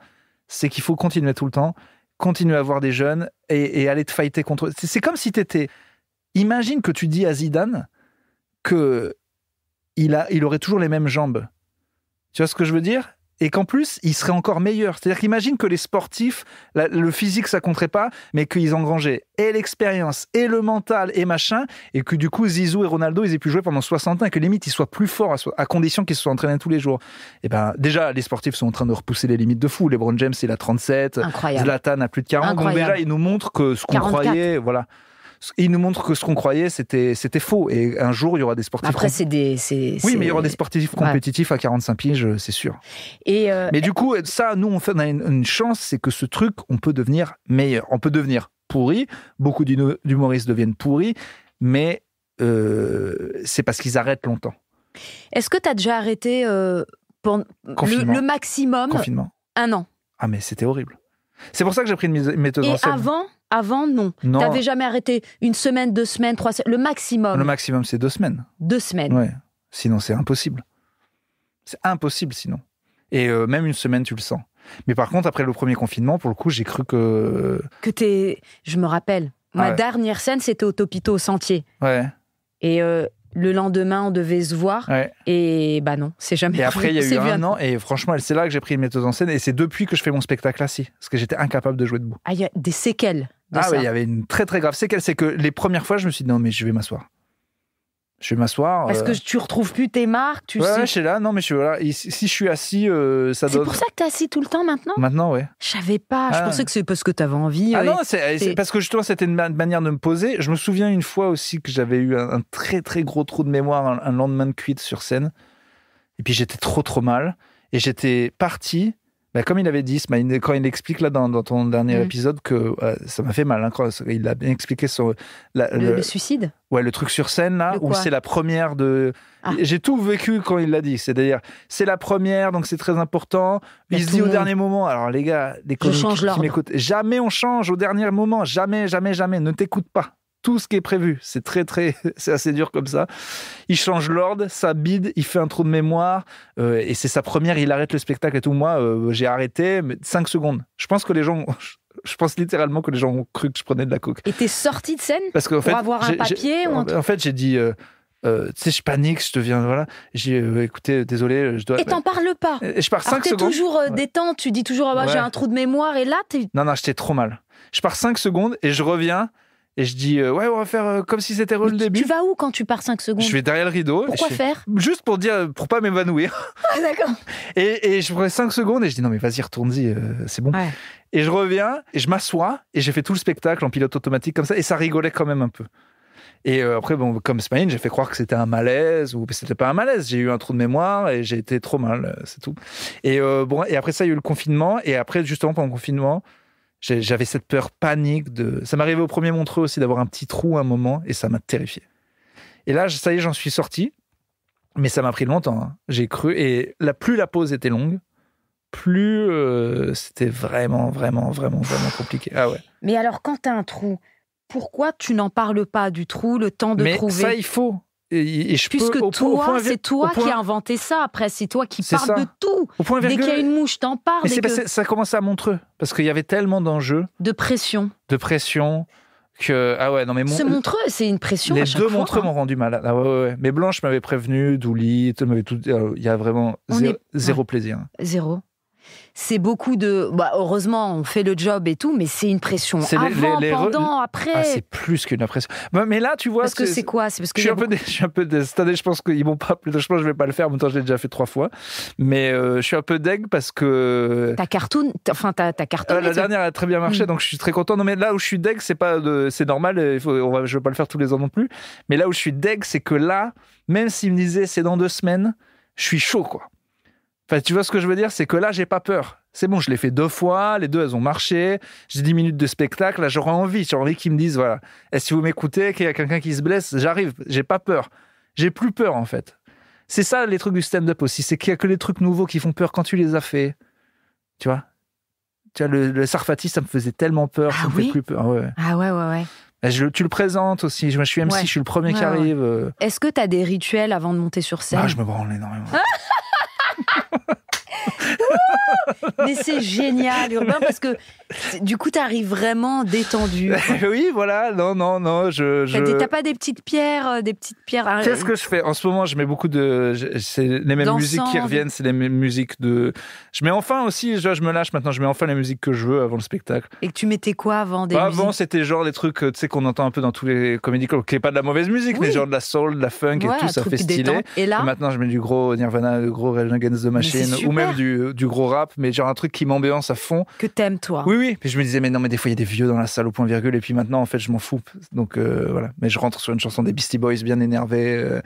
c'est qu'il faut continuer tout le temps, continuer à voir des jeunes et aller te fighter contre eux. C'est comme si t'étais... Imagine que tu dis à Zidane que il aurait toujours les mêmes jambes. Tu vois ce que je veux dire ? Et qu'en plus, il serait encore meilleur. C'est-à-dire qu'imagine que les sportifs, le physique, ça compterait pas, mais qu'ils engrangeaient et l'expérience, et le mental, et machin, et que du coup, Zizou et Ronaldo, ils aient pu jouer pendant 60 ans, et que limite, ils soient plus forts, à condition qu'ils se soient entraînés tous les jours. Et ben, déjà, les sportifs sont en train de repousser les limites de fou. LeBron James, il a 37. Incroyable. Zlatan a plus de 40. Incroyable. Donc déjà, ils nous montrent que ce qu'on 44. croyait, voilà. Il nous montre que ce qu'on croyait, c'était faux. Et un jour, il y aura des sportifs... Après, Oui, mais il y aura des sportifs compétitifs à 45 piges, c'est sûr. Mais du coup, ça, nous, on a une chance, c'est que ce truc, on peut devenir meilleur. On peut devenir pourri. Beaucoup d'humoristes deviennent pourris. Mais c'est parce qu'ils arrêtent longtemps. Est-ce que tu as déjà arrêté le maximum Confinement. 1 an. Ah, mais c'était horrible. C'est pour ça que j'ai pris une méthode Et en scène. avant, non. Non. T'avais jamais arrêté 1 semaine, 2 semaines, 3 semaines, le maximum. Le maximum, c'est 2 semaines. 2 semaines. Ouais. Sinon, c'est impossible. C'est impossible, sinon. Et même 1 semaine, tu le sens. Mais par contre, après le premier confinement, pour le coup, j'ai cru que... Je me rappelle. Ma dernière scène, c'était au Topito, au Sentier. Ouais. Et le lendemain, on devait se voir. Ouais. Et bah non, c'est jamais Et après, il y a eu C'est un an. Et franchement, c'est là que j'ai pris une méthode en scène. Et c'est depuis que je fais mon spectacle assis. Parce que j'étais incapable de jouer debout. Ah, il y a des séquelles de ça. Oui, il y avait une très très grave séquelle. C'est que les premières fois, je me suis dit, non, mais je vais m'asseoir. Je vais m'asseoir. Parce que tu retrouves plus tes marques, tu sais. Ouais, je suis là. Non, mais je suis là. Si je suis assis, ça donne... C'est pour ça que t'es assis tout le temps maintenant ? Maintenant, ouais. Je savais pas. Je pensais que c'est parce que t'avais envie. Ah non, c'est parce que justement, c'était une manière de me poser. Je me souviens une fois aussi que j'avais eu un très très gros trou de mémoire, un lendemain de cuite sur scène. Et puis j'étais trop mal. Et j'étais parti. Comme il avait dit, quand il explique là dans ton dernier épisode que ça m'a fait mal. Hein, il a bien expliqué sur le suicide. Ouais, le truc sur scène là, où c'est la première de. Ah. J'ai tout vécu quand il l'a dit. C'est-à-dire, c'est la première, donc c'est très important. Il se dit au dernier moment. Alors les gars, les comiques qui m'écoutent, jamais on change au dernier moment. Jamais. Ne t'écoute pas. Tout ce qui est prévu, c'est c'est assez dur comme ça. Il change l'ordre, ça bide, il fait un trou de mémoire, et c'est sa première, il arrête le spectacle et tout. Moi, j'ai arrêté, mais 5 secondes. Je pense littéralement que les gens ont cru que je prenais de la coke. Et t'es sorti de scène parce pour avoir un papier ou un truc. En fait, j'ai dit, tu sais, je panique, je te viens, voilà. J'ai dit, écoutez, désolé, je dois. Et t'en parles pas. Et je pars 5 secondes. T'es toujours détente, tu dis toujours, j'ai un trou de mémoire, et là, t'es. Non, j'étais trop mal. Je pars 5 secondes et je reviens. Et je dis, on va faire comme si c'était le début. Tu vas où quand tu pars 5 secondes ? Je vais derrière le rideau. Pourquoi faire ? Juste pour pas m'évanouir. Ah, d'accord. Et je prends 5 secondes et je dis, non, mais vas-y, retourne-y, c'est bon. Ouais. Et je reviens, et je m'assois, et j'ai fait tout le spectacle en pilote automatique comme ça, et ça rigolait quand même un peu. Et après, comme Smaïn, j'ai fait croire que c'était un malaise, ou c'était pas un malaise. J'ai eu un trou de mémoire, et j'ai été trop mal, c'est tout. Et après ça, il y a eu le confinement, et après, justement, pendant le confinement, j'avais cette peur panique ça m'arrivait au premier Montreux aussi d'avoir un petit trou à un moment et ça m'a terrifié. Et là, ça y est, j'en suis sorti, mais ça m'a pris longtemps. Hein. J'ai cru, et plus la pause était longue, plus c'était vraiment compliqué. Ah ouais. Mais alors, quand t'as un trou, pourquoi tu n'en parles pas du trou, le temps de trouver ? Mais ça, il faut. Et puisque c'est toi qui as inventé ça. Après, c'est toi qui parles de tout. Dès qu'il y a une mouche, t'en parles. Mais ça commençait à Montreux. Parce qu'il y avait tellement d'enjeux. De pression. Que... Ah ouais, non mais... C'est Montreux, c'est une pression à chaque fois. Les 2 Montreux m'ont rendu mal. Ah ouais. Mais Blanche m'avait prévenu, Douli, m'avait tout... Il y a vraiment zéro plaisir. Zéro. C'est beaucoup de... heureusement, on fait le job et tout, mais c'est une pression. Avant, pendant, après... Ah, c'est plus qu'une pression. Mais là, tu vois... Parce que c'est quoi ? C'est parce que je suis un peu cette année, je pense qu'ils m'ont pas... Je pense que je vais pas le faire, en même temps, je l'ai déjà fait 3 fois. Mais je suis un peu deg parce que... T'as cartoon... la dernière a très bien marché, donc je suis très content. Non, mais là où je suis deg, c'est normal, je vais pas le faire tous les ans non plus. Mais là où je suis deg, c'est que là, même s'ils me disaient c'est dans 2 semaines, je suis chaud, quoi. Enfin, tu vois ce que je veux dire ? C'est que là, j'ai pas peur. C'est bon, je l'ai fait 2 fois, les 2, elles ont marché. J'ai 10 minutes de spectacle. Là, j'aurais envie qu'ils me disent, voilà, est-ce que vous m'écoutez, qu'il y a quelqu'un qui se blesse ? J'arrive, j'ai pas peur. J'ai plus peur, en fait. C'est ça, les trucs du stand-up aussi. C'est qu'il y a que les trucs nouveaux qui font peur quand tu les as fait. Tu vois, le Sarfati, ça me faisait tellement peur, ça me fait plus peur. Ouais. Ah ouais. Tu le présentes aussi. Je suis MC, je suis le premier qui arrive. Est-ce que tu as des rituels avant de monter sur scène ? Je me branle énormément. Mais c'est génial, Urbain, parce que du coup, t'arrives vraiment détendu. Oui, voilà. Non. T'as pas des petites pierres, Qu'est-ce que je fais ? En ce moment, je mets beaucoup c'est les mêmes musiques qui reviennent, c'est les mêmes musiques de... Je mets enfin aussi, je me lâche maintenant, je mets enfin les musiques que je veux avant le spectacle. Et que tu mettais quoi avant des musiques ? Avant, c'était genre des trucs, tu sais, qu'on entend un peu dans tous les comédies clubs, qui n'est pas de la mauvaise musique, mais genre de la soul, de la funk et tout, ça fait stylé. Et là, maintenant, je mets du gros Nirvana, du gros Rage Against the Machine, ou même du gros rap, mais genre un truc qui m'ambiance à fond. Que t'aimes, toi. Oui. Puis je me disais, mais non, mais des fois, il y a des vieux dans la salle au point virgule, et puis maintenant, en fait, je m'en fous. Donc, voilà. Mais je rentre sur une chanson des Beastie Boys bien énervé.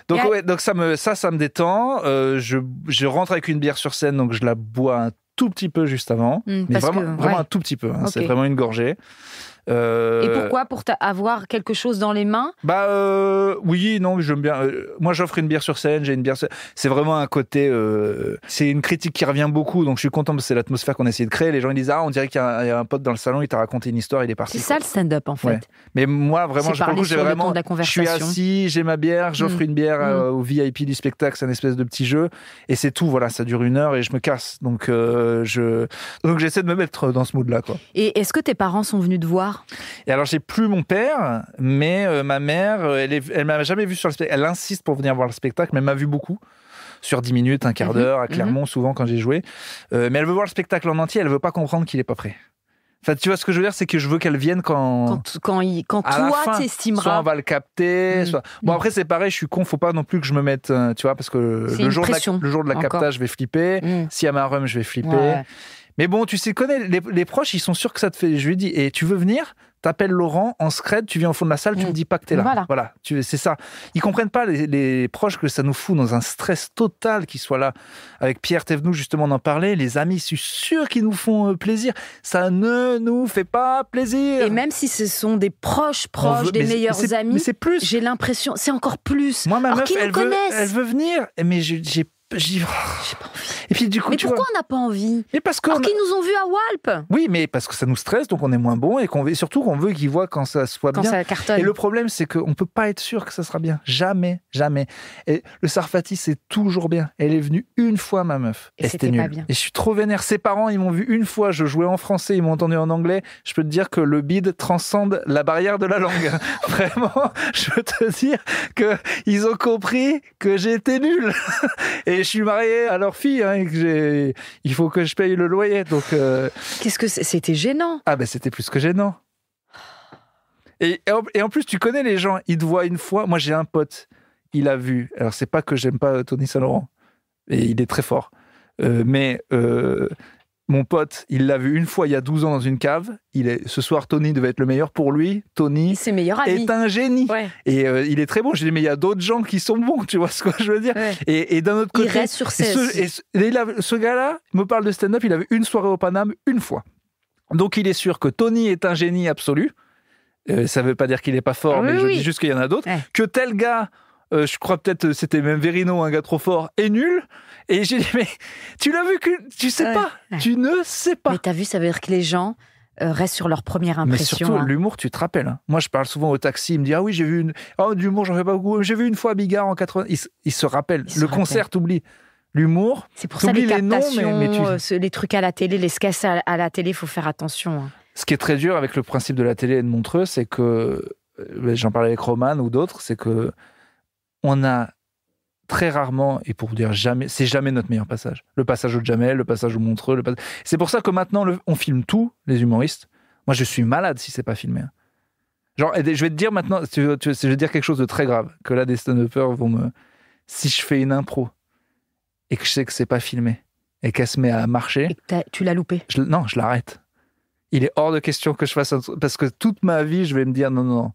Donc ça me détend. Je rentre avec une bière sur scène, donc je la bois un tout petit peu juste avant. Mais vraiment un tout petit peu. Hein, okay. C'est vraiment une gorgée. Et pourquoi? Pour avoir quelque chose dans les mains? Oui, non, j'aime bien. Moi, j'offre une bière sur scène, j'ai une bière. C'est vraiment un côté. C'est une critique qui revient beaucoup, donc je suis content parce que c'est l'atmosphère qu'on a essayé de créer. Les gens ils disent on dirait qu'il y a un pote dans le salon, il t'a raconté une histoire, il est parti. C'est ça le stand-up en fait. Ouais. Mais moi, vraiment, je suis assis, j'ai ma bière, j'offre une bière au VIP du spectacle, c'est un espèce de petit jeu, et c'est tout. Voilà, ça dure 1 heure et je me casse. Donc j'essaie de me mettre dans ce mood-là, quoi. Et est-ce que tes parents sont venus te voir? Et alors, j'ai plus mon père, mais ma mère, elle m'a jamais vu sur le spectacle. Elle insiste pour venir voir le spectacle, mais elle m'a vu beaucoup. Sur 10 minutes, un quart d'heure, à Clermont, souvent, quand j'ai joué. Mais elle veut voir le spectacle en entier, elle veut pas comprendre qu'il est pas prêt. Enfin, tu vois ce que je veux dire, c'est que je veux qu'elle vienne quand toi t'estimeras. Soit on va le capter, soit... Bon, après, c'est pareil, je suis con, faut pas non plus que je me mette, tu vois, parce que le jour de la captage, je vais flipper. S'il y a ma rhum, je vais flipper. Ouais. Mais bon, tu sais, les proches, ils sont sûrs que ça te fait... Je lui dis, et tu veux venir ? T'appelles Laurent en scred, tu viens au fond de la salle, tu me dis pas que t'es là. Voilà, c'est ça. Ils comprennent pas, les proches, que ça nous fout dans un stress total qu'ils soient là. Avec Pierre Thévenoud, justement, on en parlait. Les amis, je suis sûr qu'ils nous font plaisir. Ça ne nous fait pas plaisir. Et même si ce sont des proches des meilleurs amis, mais c'est plus. J'ai l'impression, c'est encore plus. Moi, ma meuf, elle veut venir, mais j'ai pas envie. Et puis, du coup, pourquoi on n'a pas envie? Mais parce qu'ils nous ont vus à Walp. Oui, mais parce que ça nous stresse, donc on est moins bon, et surtout qu'on veut qu'ils voient quand ça soit bien. Quand ça cartonne. Et le problème, c'est qu'on peut pas être sûr que ça sera bien. Jamais, jamais. Et le Sarfati, c'est toujours bien. Elle est venue une fois, ma meuf. Et c'était pas bien. Et je suis trop vénère. Ses parents, ils m'ont vu une fois. Je jouais en français, ils m'ont entendu en anglais. Je peux te dire que le bide transcende la barrière de la langue. Vraiment, je peux te dire qu'ils ont compris que j'étais nul. Et je suis marié à leur fille, et que il faut que je paye le loyer, donc... Qu'est-ce que c'était gênant? Ah ben c'était plus que gênant. Et en plus, tu connais les gens, ils te voient une fois. Moi, j'ai un pote, il a vu. Alors, c'est pas que j'aime pas Tony Saint-Laurent, et il est très fort. Mais mon pote, il l'a vu une fois il y a 12 ans dans une cave. Ce soir, Tony devait être le meilleur pour lui. Tony est un génie. Ouais. Et il est très bon. Je dis, mais il y a d'autres gens qui sont bons, tu vois ce que je veux dire. Ouais. Et d'un autre côté... Il reste sur ce gars-là me parle de stand-up, il a vu une soirée au Paname une fois. Donc, il est sûr que Tony est un génie absolu. Ça ne veut pas dire qu'il n'est pas fort, mais je dis juste qu'il y en a d'autres. Ouais. Que tel gars... je crois peut-être c'était même Verino, un gars trop fort, est nul. Et j'ai dit, mais tu l'as vu que tu sais pas, tu ne sais pas. Mais t'as vu, ça veut dire que les gens restent sur leur première impression. Mais surtout, l'humour, tu te rappelles. Hein. Moi, je parle souvent au taxi, il me dit, ah oui, j'ai vu une... Oh, d'humour, j'en fais pas beaucoup. J'ai vu une fois Bigard en 80... Il se rappelle. Concert, t'oublies. L'humour, c'est pour ça les captations, les trucs à la télé, les sketchs à la télé, il faut faire attention. Hein. Ce qui est très dur avec le principe de la télé et de Montreux, c'est que, j'en parlais avec Roman ou d'autres, c'est que on a très rarement, et pour vous dire jamais, c'est jamais notre meilleur passage. Le passage au Jamel, le passage au Montreux. C'est pour ça que maintenant, on filme tout, les humoristes. Moi, je suis malade si c'est pas filmé. Genre, je vais te dire maintenant, je vais te dire quelque chose de très grave, que là, des stand-uppers vont me... Si je fais une impro, et que je sais que c'est pas filmé, et qu'elle se met à marcher... Et que tu l'as loupé. Non, je l'arrête. Il est hors de question que je fasse... Parce que toute ma vie, je vais me dire, non.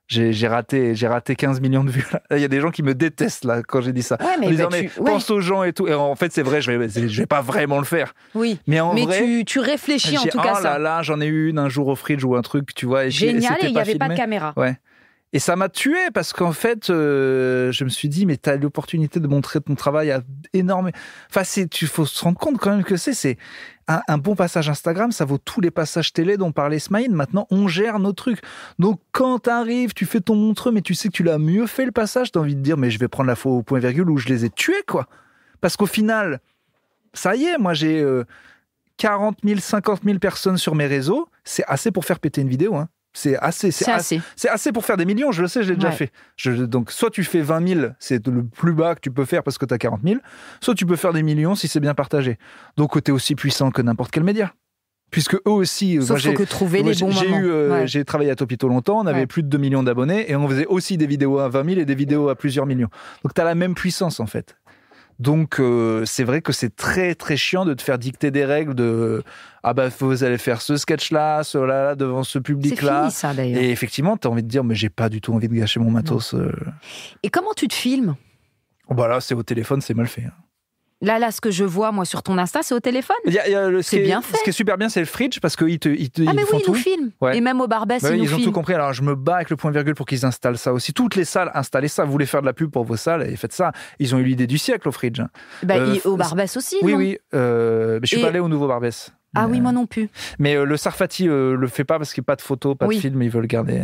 J'ai raté 15 millions de vues. Là. Il y a des gens qui me détestent là quand j'ai dit ça. Ouais, mais en disant, pense aux gens et tout. Et en fait, c'est vrai, je vais pas vraiment le faire. Oui. Mais vrai, tu réfléchis en tout cas ça. Oh là là, j'en ai eu une un jour au Fridge ou un truc, tu vois. Génial, et il n'y avait pas de caméra. Ouais. Et ça m'a tué parce qu'en fait, je me suis dit, mais t'as l'opportunité de montrer ton travail à énormément. Enfin, il faut se rendre compte quand même que c'est un bon passage Instagram, ça vaut tous les passages télé dont parlait Smaïn. Maintenant, on gère nos trucs. Donc, quand t'arrives, tu fais ton Montreux, mais tu sais que tu l'as mieux fait le passage, t'as envie de dire, mais je vais prendre la fois au point virgule où je les ai tués, quoi. Parce qu'au final, ça y est, moi, j'ai 40 000, 50 000 personnes sur mes réseaux. C'est assez pour faire péter une vidéo, hein. C'est assez pour faire des millions, je le sais, je l'ai déjà fait. Donc, soit tu fais 20 000, c'est le plus bas que tu peux faire parce que tu as 40 000, soit tu peux faire des millions si c'est bien partagé. Donc, tu es aussi puissant que n'importe quel média. Puisque eux aussi... Sauf qu'il faut trouver les bons moments. J'ai travaillé à Topito longtemps, on avait plus de 2 millions d'abonnés et on faisait aussi des vidéos à 20 000 et des vidéos à plusieurs millions. Donc, tu as la même puissance, en fait. Donc, c'est vrai que c'est très, très chiant de te faire dicter des règles de « Ah bah, vous allez faire ce sketch-là, cela-là, devant ce public-là. » C'est fini, ça, d'ailleurs. Et effectivement, tu as envie de dire « Mais j'ai pas du tout envie de gâcher mon matos. » Et comment tu te filmes ? Bah là, c'est au téléphone, c'est mal fait. Là, ce que je vois, moi, sur ton Insta, c'est au téléphone. C'est bien fait. Ce qui est super bien, c'est le fridge, parce qu'ils Ah, mais oui, ils nous filment. Ouais. Et même au Barbès, ils nous ont filment. tout compris. Alors, je me bats avec le point virgule pour qu'ils installent ça aussi. Toutes les salles, installez ça. Vous voulez faire de la pub pour vos salles, et faites ça. Ils ont eu l'idée du siècle au fridge. Au Barbès aussi, Oui, non? oui. Mais je suis pas allé au nouveau Barbès. Ah oui, moi non plus. Mais le Sarfati le fait pas parce qu'il n'y a pas de photos, pas de film, ils veulent garder.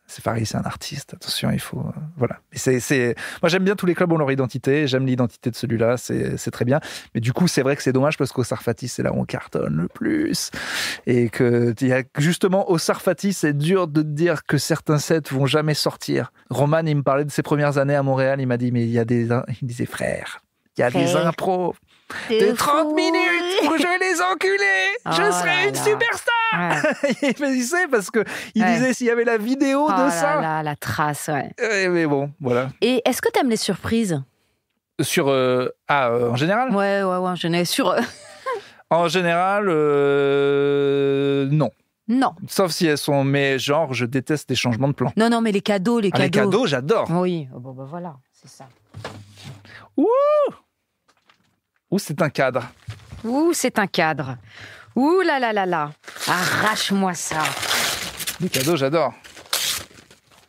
C'est pareil, c'est un artiste. Attention, il faut. Voilà. Moi, j'aime bien tous les clubs ont leur identité. J'aime l'identité de celui-là. C'est très bien. Mais du coup, c'est vrai que c'est dommage parce qu'au Sarfati, c'est là où on cartonne le plus. Et que justement, au Sarfati, c'est dur de dire que certains sets vont jamais sortir. Roman, il me parlait de ses premières années à Montréal. Il m'a dit, mais il me disait, frère, il y a des impros de 30 minutes où je vais les enculer. Je serai une superstar. Il sait parce que il disait s'il y avait la vidéo de ça. La trace, ouais. Mais bon, voilà. Et est-ce que t'aimes les surprises? Sur en général? Ouais, j'en ai sur. En général, non. Non. Sauf si elles sont, mais genre, je déteste les changements de plan. Non, mais les cadeaux. Les cadeaux, j'adore. Oui, bon, voilà, c'est ça. Ouh, c'est un cadre. Ouh, c'est un cadre. Ouh là là là là. Arrache-moi ça. Les cadeaux, j'adore.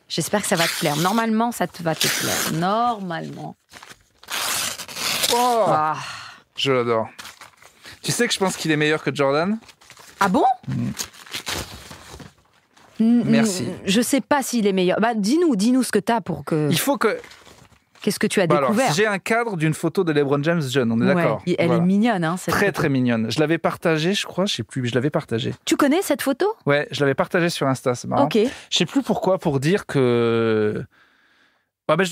J'espère que ça va te plaire. Normalement, ça va te plaire. Normalement. Je l'adore. Tu sais que je pense qu'il est meilleur que Jordan? Ah bon? Merci. Je sais pas s'il est meilleur. Dis-nous ce que t'as pour que... Il faut que... Qu'est-ce que tu as découvert? Alors, j'ai un cadre d'une photo de LeBron James jeune, on est d'accord. Elle est mignonne, hein, cette très photo. très mignonne. Je l'avais partagée, je crois, je sais plus, je l'avais partagée. Tu connais cette photo? Ouais, je l'avais partagée sur Insta, c'est marrant. Ok. Je sais plus pourquoi, pour dire que...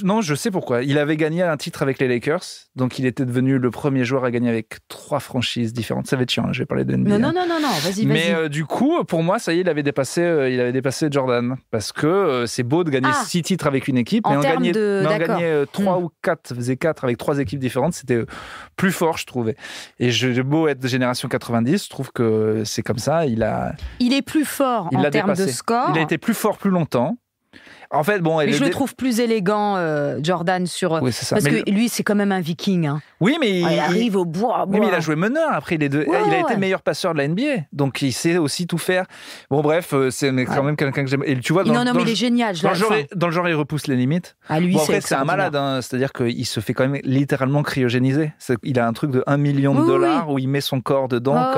non, je sais pourquoi. Il avait gagné un titre avec les Lakers, donc il était devenu le premier joueur à gagner avec 3 franchises différentes. Ça va être chiant, je vais parler de NBA. Non, vas-y. Mais du coup, pour moi, ça y est, il avait dépassé Jordan. Parce que c'est beau de gagner 6 titres avec une équipe, mais en gagner 3 ou 4, faisait 4 avec 3 équipes différentes, c'était plus fort, je trouvais. Et j'ai beau être de génération 90, je trouve que c'est comme ça. Il est plus fort en termes de score. Il a été plus fort plus longtemps. En fait, mais je le trouve plus élégant, Jordan, sur... Oui, c'est ça. Parce que lui, c'est quand même un viking. Hein. Oui, mais... il arrive au bois. Oui, mais il a joué meneur, après. Il a été le meilleur passeur de la NBA. Donc, il sait aussi tout faire. Bon, bref, c'est quand même quelqu'un que j'aime. Et tu vois, mais il est génial. Dans le genre, il repousse les limites. Lui, après, c'est un malade. Hein. C'est-à-dire qu'il se fait quand même littéralement cryogéniser. Il a un truc de $1 million où il met son corps dedans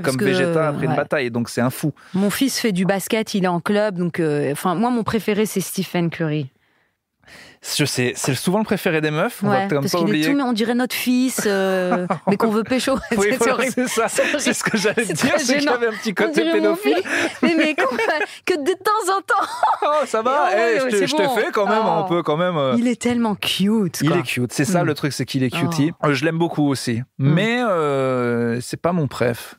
comme Vegeta après une bataille. Donc, c'est un fou. Mon fils fait du basket, il est en club. Donc, moi, mon préféré, c'est Stephen Curry. Je sais, c'est souvent le préféré des meufs. Parce qu'il est tout, on dirait notre fils, mais qu'on veut pécho. Oui, c'est ça. C'est ce que j'allais te dire, c'est qu'il y avait un petit côté pédophile. Mais que de temps en temps. Oh, ça va, je te fais quand même, on peut quand même. Il est tellement cute. Il est cute, c'est ça le truc, c'est qu'il est cutie. Je l'aime beaucoup aussi, mais c'est pas mon préf.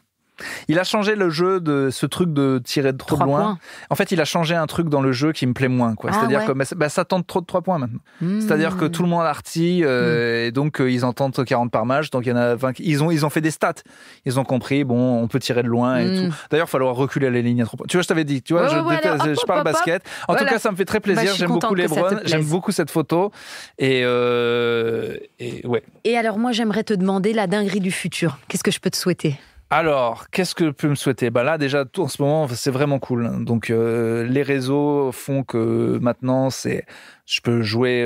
Il a changé le jeu de ce truc de tirer de trop de loin. En fait, il a changé un truc dans le jeu qui me plaît moins. C'est-à-dire que ça tente trop de 3 points maintenant. C'est-à-dire que tout le monde artille et donc ils en tentent 40 par match. Donc il y en a 20. Ils ont fait des stats. Ils ont compris, on peut tirer de loin et tout. D'ailleurs, il va falloir reculer les lignes à 3 points. Tu vois, je t'avais dit, je parle basket. En tout cas, ça me fait très plaisir. J'aime beaucoup LeBron. J'aime beaucoup cette photo. Et ouais. Et alors, moi, j'aimerais te demander la dinguerie du futur. Qu'est-ce que je peux te souhaiter ? Alors, qu'est-ce que je peux me souhaiter ? Là, déjà, en ce moment, c'est vraiment cool. Donc, les réseaux font que maintenant, je peux jouer...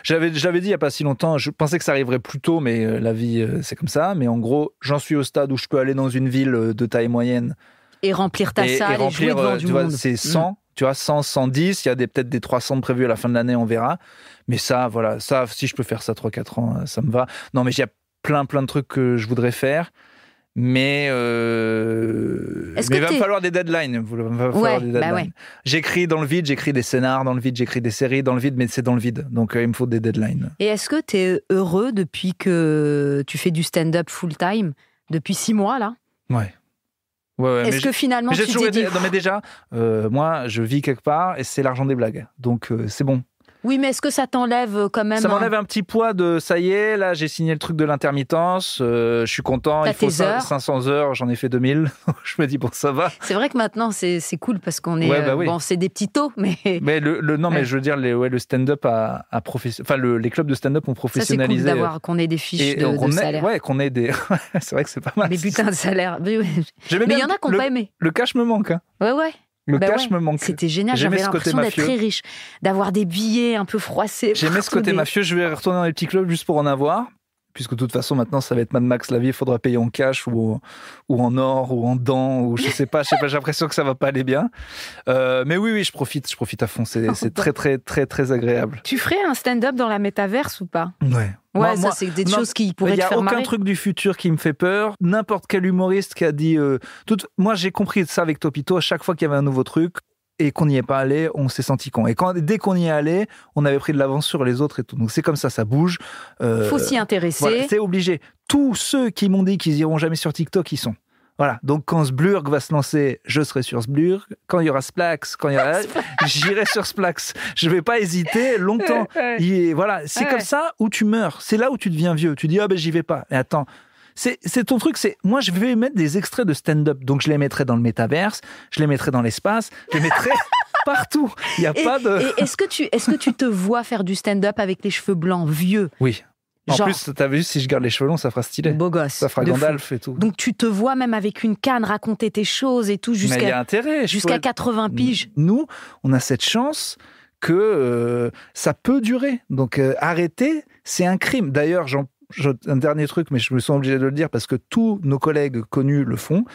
Je l'avais dit il n'y a pas si longtemps, je pensais que ça arriverait plus tôt, mais la vie, c'est comme ça. Mais en gros, j'en suis au stade où je peux aller dans une ville de taille moyenne. Et remplir ta salle et jouer devant du monde. C'est 100, tu vois, 100, 110. Il y a peut-être des 300 prévus à la fin de l'année, on verra. Mais ça, voilà, si je peux faire ça 3-4 ans, ça me va. Non, mais il y a plein de trucs que je voudrais faire. Mais il va me falloir des deadlines. Ouais. J'écris dans le vide, j'écris des scénars dans le vide, j'écris des séries dans le vide, mais c'est dans le vide. Donc il me faut des deadlines. Et est-ce que tu es heureux depuis que tu fais du stand-up full-time depuis 6 mois là ? Ouais. Est-ce que finalement Non mais déjà, moi je vis quelque part et c'est l'argent des blagues. Donc c'est bon. Oui, mais est-ce que ça t'enlève quand même Ça m'enlève un petit poids de ça y est, là j'ai signé le truc de l'intermittence, je suis content, il faut 500 heures, j'en ai fait 2000. Je me dis bon, ça va. C'est vrai que maintenant c'est cool parce qu'on est oui. bon, c'est des petits taux, mais mais je veux dire le stand-up les clubs de stand-up ont professionnalisé. Ça, c'est cool qu'on ait des fiches de salaire. Ouais, qu'on ait des c'est vrai que c'est pas mal. Des putains de salaires. Mais il y en a qui n'ont pas aimé. Le cash me manque. Hein. Ouais. Le cash me manque. C'était génial, j'avais l'impression d'être très riche, d'avoir des billets un peu froissés. J'aimais ce côté mafieux, je vais retourner dans les petits clubs juste pour en avoir, puisque de toute façon maintenant ça va être Mad Max la vie, il faudra payer en cash ou en or ou en dents ou je sais pas, j'ai l'impression que ça va pas aller bien. Mais oui, je profite à fond, c'est très très très très agréable. Tu ferais un stand-up dans la métaverse ou pas ? Ouais. Ouais, ça c'est des choses qui pourraient te faire marrer. Il n'y a aucun truc du futur qui me fait peur. N'importe quel humoriste qui a dit... Moi, j'ai compris ça avec Topito. À chaque fois qu'il y avait un nouveau truc et qu'on n'y est pas allé, on s'est senti con. Et dès qu'on y est allé, on avait pris de l'avance sur les autres et tout. Donc c'est comme ça bouge. Faut s'y intéresser. Voilà, c'est obligé. Tous ceux qui m'ont dit qu'ils iront jamais sur TikTok, ils sont. Voilà, donc quand Sblurg va se lancer, je serai sur Sblurg. Quand il y aura Splax, j'irai sur Splax. Je vais pas hésiter longtemps. Voilà, c'est comme ça où tu meurs. C'est là où tu deviens vieux. Tu dis j'y vais pas. Mais attends, c'est ton truc. Moi, je vais mettre des extraits de stand-up. Donc je les mettrai dans le métaverse, je les mettrai dans l'espace, je les mettrai partout. Il y a pas de. Et est-ce que tu te vois faire du stand-up avec les cheveux blancs vieux ? Oui. En plus, t'as vu, si je garde les cheveux longs, ça fera stylé. Beau gosse. Ça fera Gandalf et tout. Donc tu te vois même avec une canne raconter tes choses et tout jusqu'à 80 piges. Nous, on a cette chance que ça peut durer. Donc arrêter, c'est un crime. D'ailleurs, un dernier truc, mais je me sens obligé de le dire parce que tous nos collègues connus le font.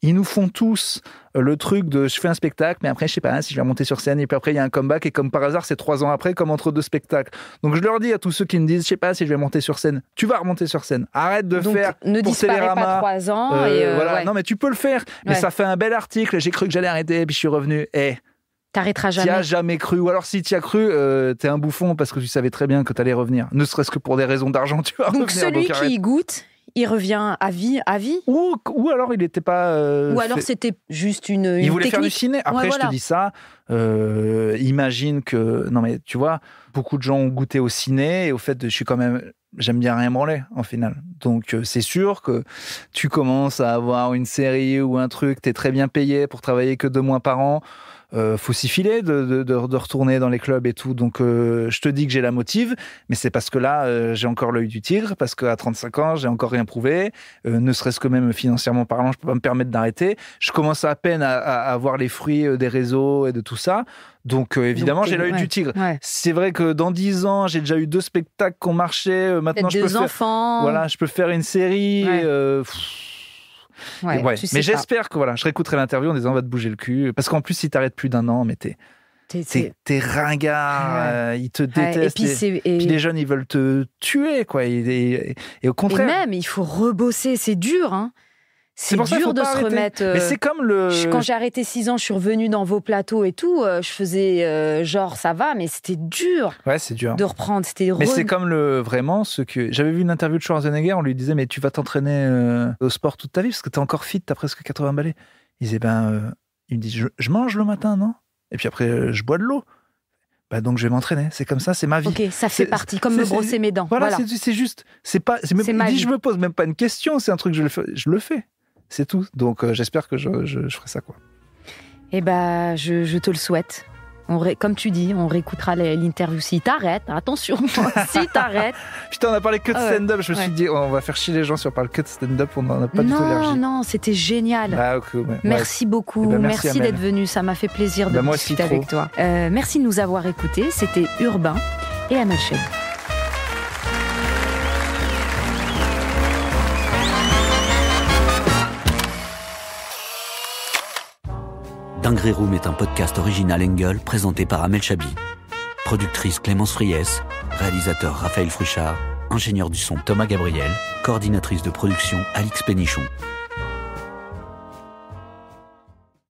Ils nous font tous le truc de je fais un spectacle, mais après, je sais pas si je vais monter sur scène et puis après, il y a un comeback et comme par hasard, c'est 3 ans après, comme entre 2 spectacles. Donc, je leur dis à tous ceux qui me disent je sais pas si je vais monter sur scène, tu vas remonter sur scène. Arrête de faire ne pour Télérama. Pas 3 ans. Voilà. Non, mais tu peux le faire. Mais ça fait un bel article. J'ai cru que j'allais arrêter et puis je suis revenu. T'arrêteras jamais. T'y as jamais cru. Ou alors, si t'y as cru, t'es un bouffon parce que tu savais très bien que t'allais revenir. Ne serait-ce que pour des raisons d'argent, tu vas donc, revenir. Celui qui y goûte, il revient à vie. Ou alors, il n'était pas... Ou alors, c'était juste une Il voulait technique. faire du ciné. Après, je te dis ça. Imagine que... Non, mais tu vois, beaucoup de gens ont goûté au ciné et au fait, j'aime bien rien branler, en final. Donc, c'est sûr que tu commences à avoir une série ou un truc, t'es très bien payé pour travailler que 2 mois par an. Faut s'y filer de retourner dans les clubs et tout. Donc, je te dis que j'ai la motive, mais c'est parce que là, j'ai encore l'œil du tigre, parce qu'à 35 ans, j'ai encore rien prouvé. Ne serait-ce que même financièrement parlant, je peux pas me permettre d'arrêter. Je commence à peine à voir les fruits des réseaux et de tout ça. Donc, évidemment, j'ai l'œil du tigre. Ouais. C'est vrai que dans 10 ans, j'ai déjà eu 2 spectacles qui ont marché. Maintenant, je peux enfants. Voilà, je peux faire une série. Ouais. Ouais, mais j'espère que je réécouterai l'interview en disant on va te bouger le cul. Parce qu'en plus, si t'arrêtes plus d'1 an, mais t'es ringard, ils te détestent. Et puis les jeunes, ils veulent te tuer, quoi. Et au contraire. Et même, il faut rebosser, c'est dur, hein. C'est dur de se remettre. Mais c'est comme Quand j'ai arrêté 6 ans, je suis revenue dans vos plateaux et tout. Je faisais genre ça va, mais c'était dur. Ouais, c'est dur. De reprendre. Mais c'est comme vraiment ce que. J'avais vu une interview de Schwarzenegger, on lui disait mais tu vas t'entraîner au sport toute ta vie parce que t'es encore fit, t'as presque 80 balais. Il disait il me dit je mange le matin, non ? Et puis après je bois de l'eau. Donc je vais m'entraîner, c'est comme ça, c'est ma vie. Ok, ça fait partie, comme me brosser mes dents. Voilà. C'est juste, c'est je me pose même pas une question, c'est un truc je le fais. C'est tout. Donc, j'espère que je ferai ça, quoi. Eh ben, je te le souhaite. Comme tu dis, on réécoutera l'interview. Si t'arrêtes, attention, si t'arrêtes. Putain, on a parlé que de stand-up. Je me suis dit, on va faire chier les gens si on parle que de stand-up. On n'en a pas du tout l'énergie. Non, c'était génial. Merci beaucoup. Merci d'être venu. Ça m'a fait plaisir de discuter avec toi. Merci de nous avoir écoutés. C'était Urbain et Amel Chabi. Dinguerie Room est un podcast original Engel présenté par Amel Chabi. Productrice Clémence Friès, réalisateur Raphaël Fruchard, ingénieur du son Thomas Gabriel, coordinatrice de production Alix Pénichon.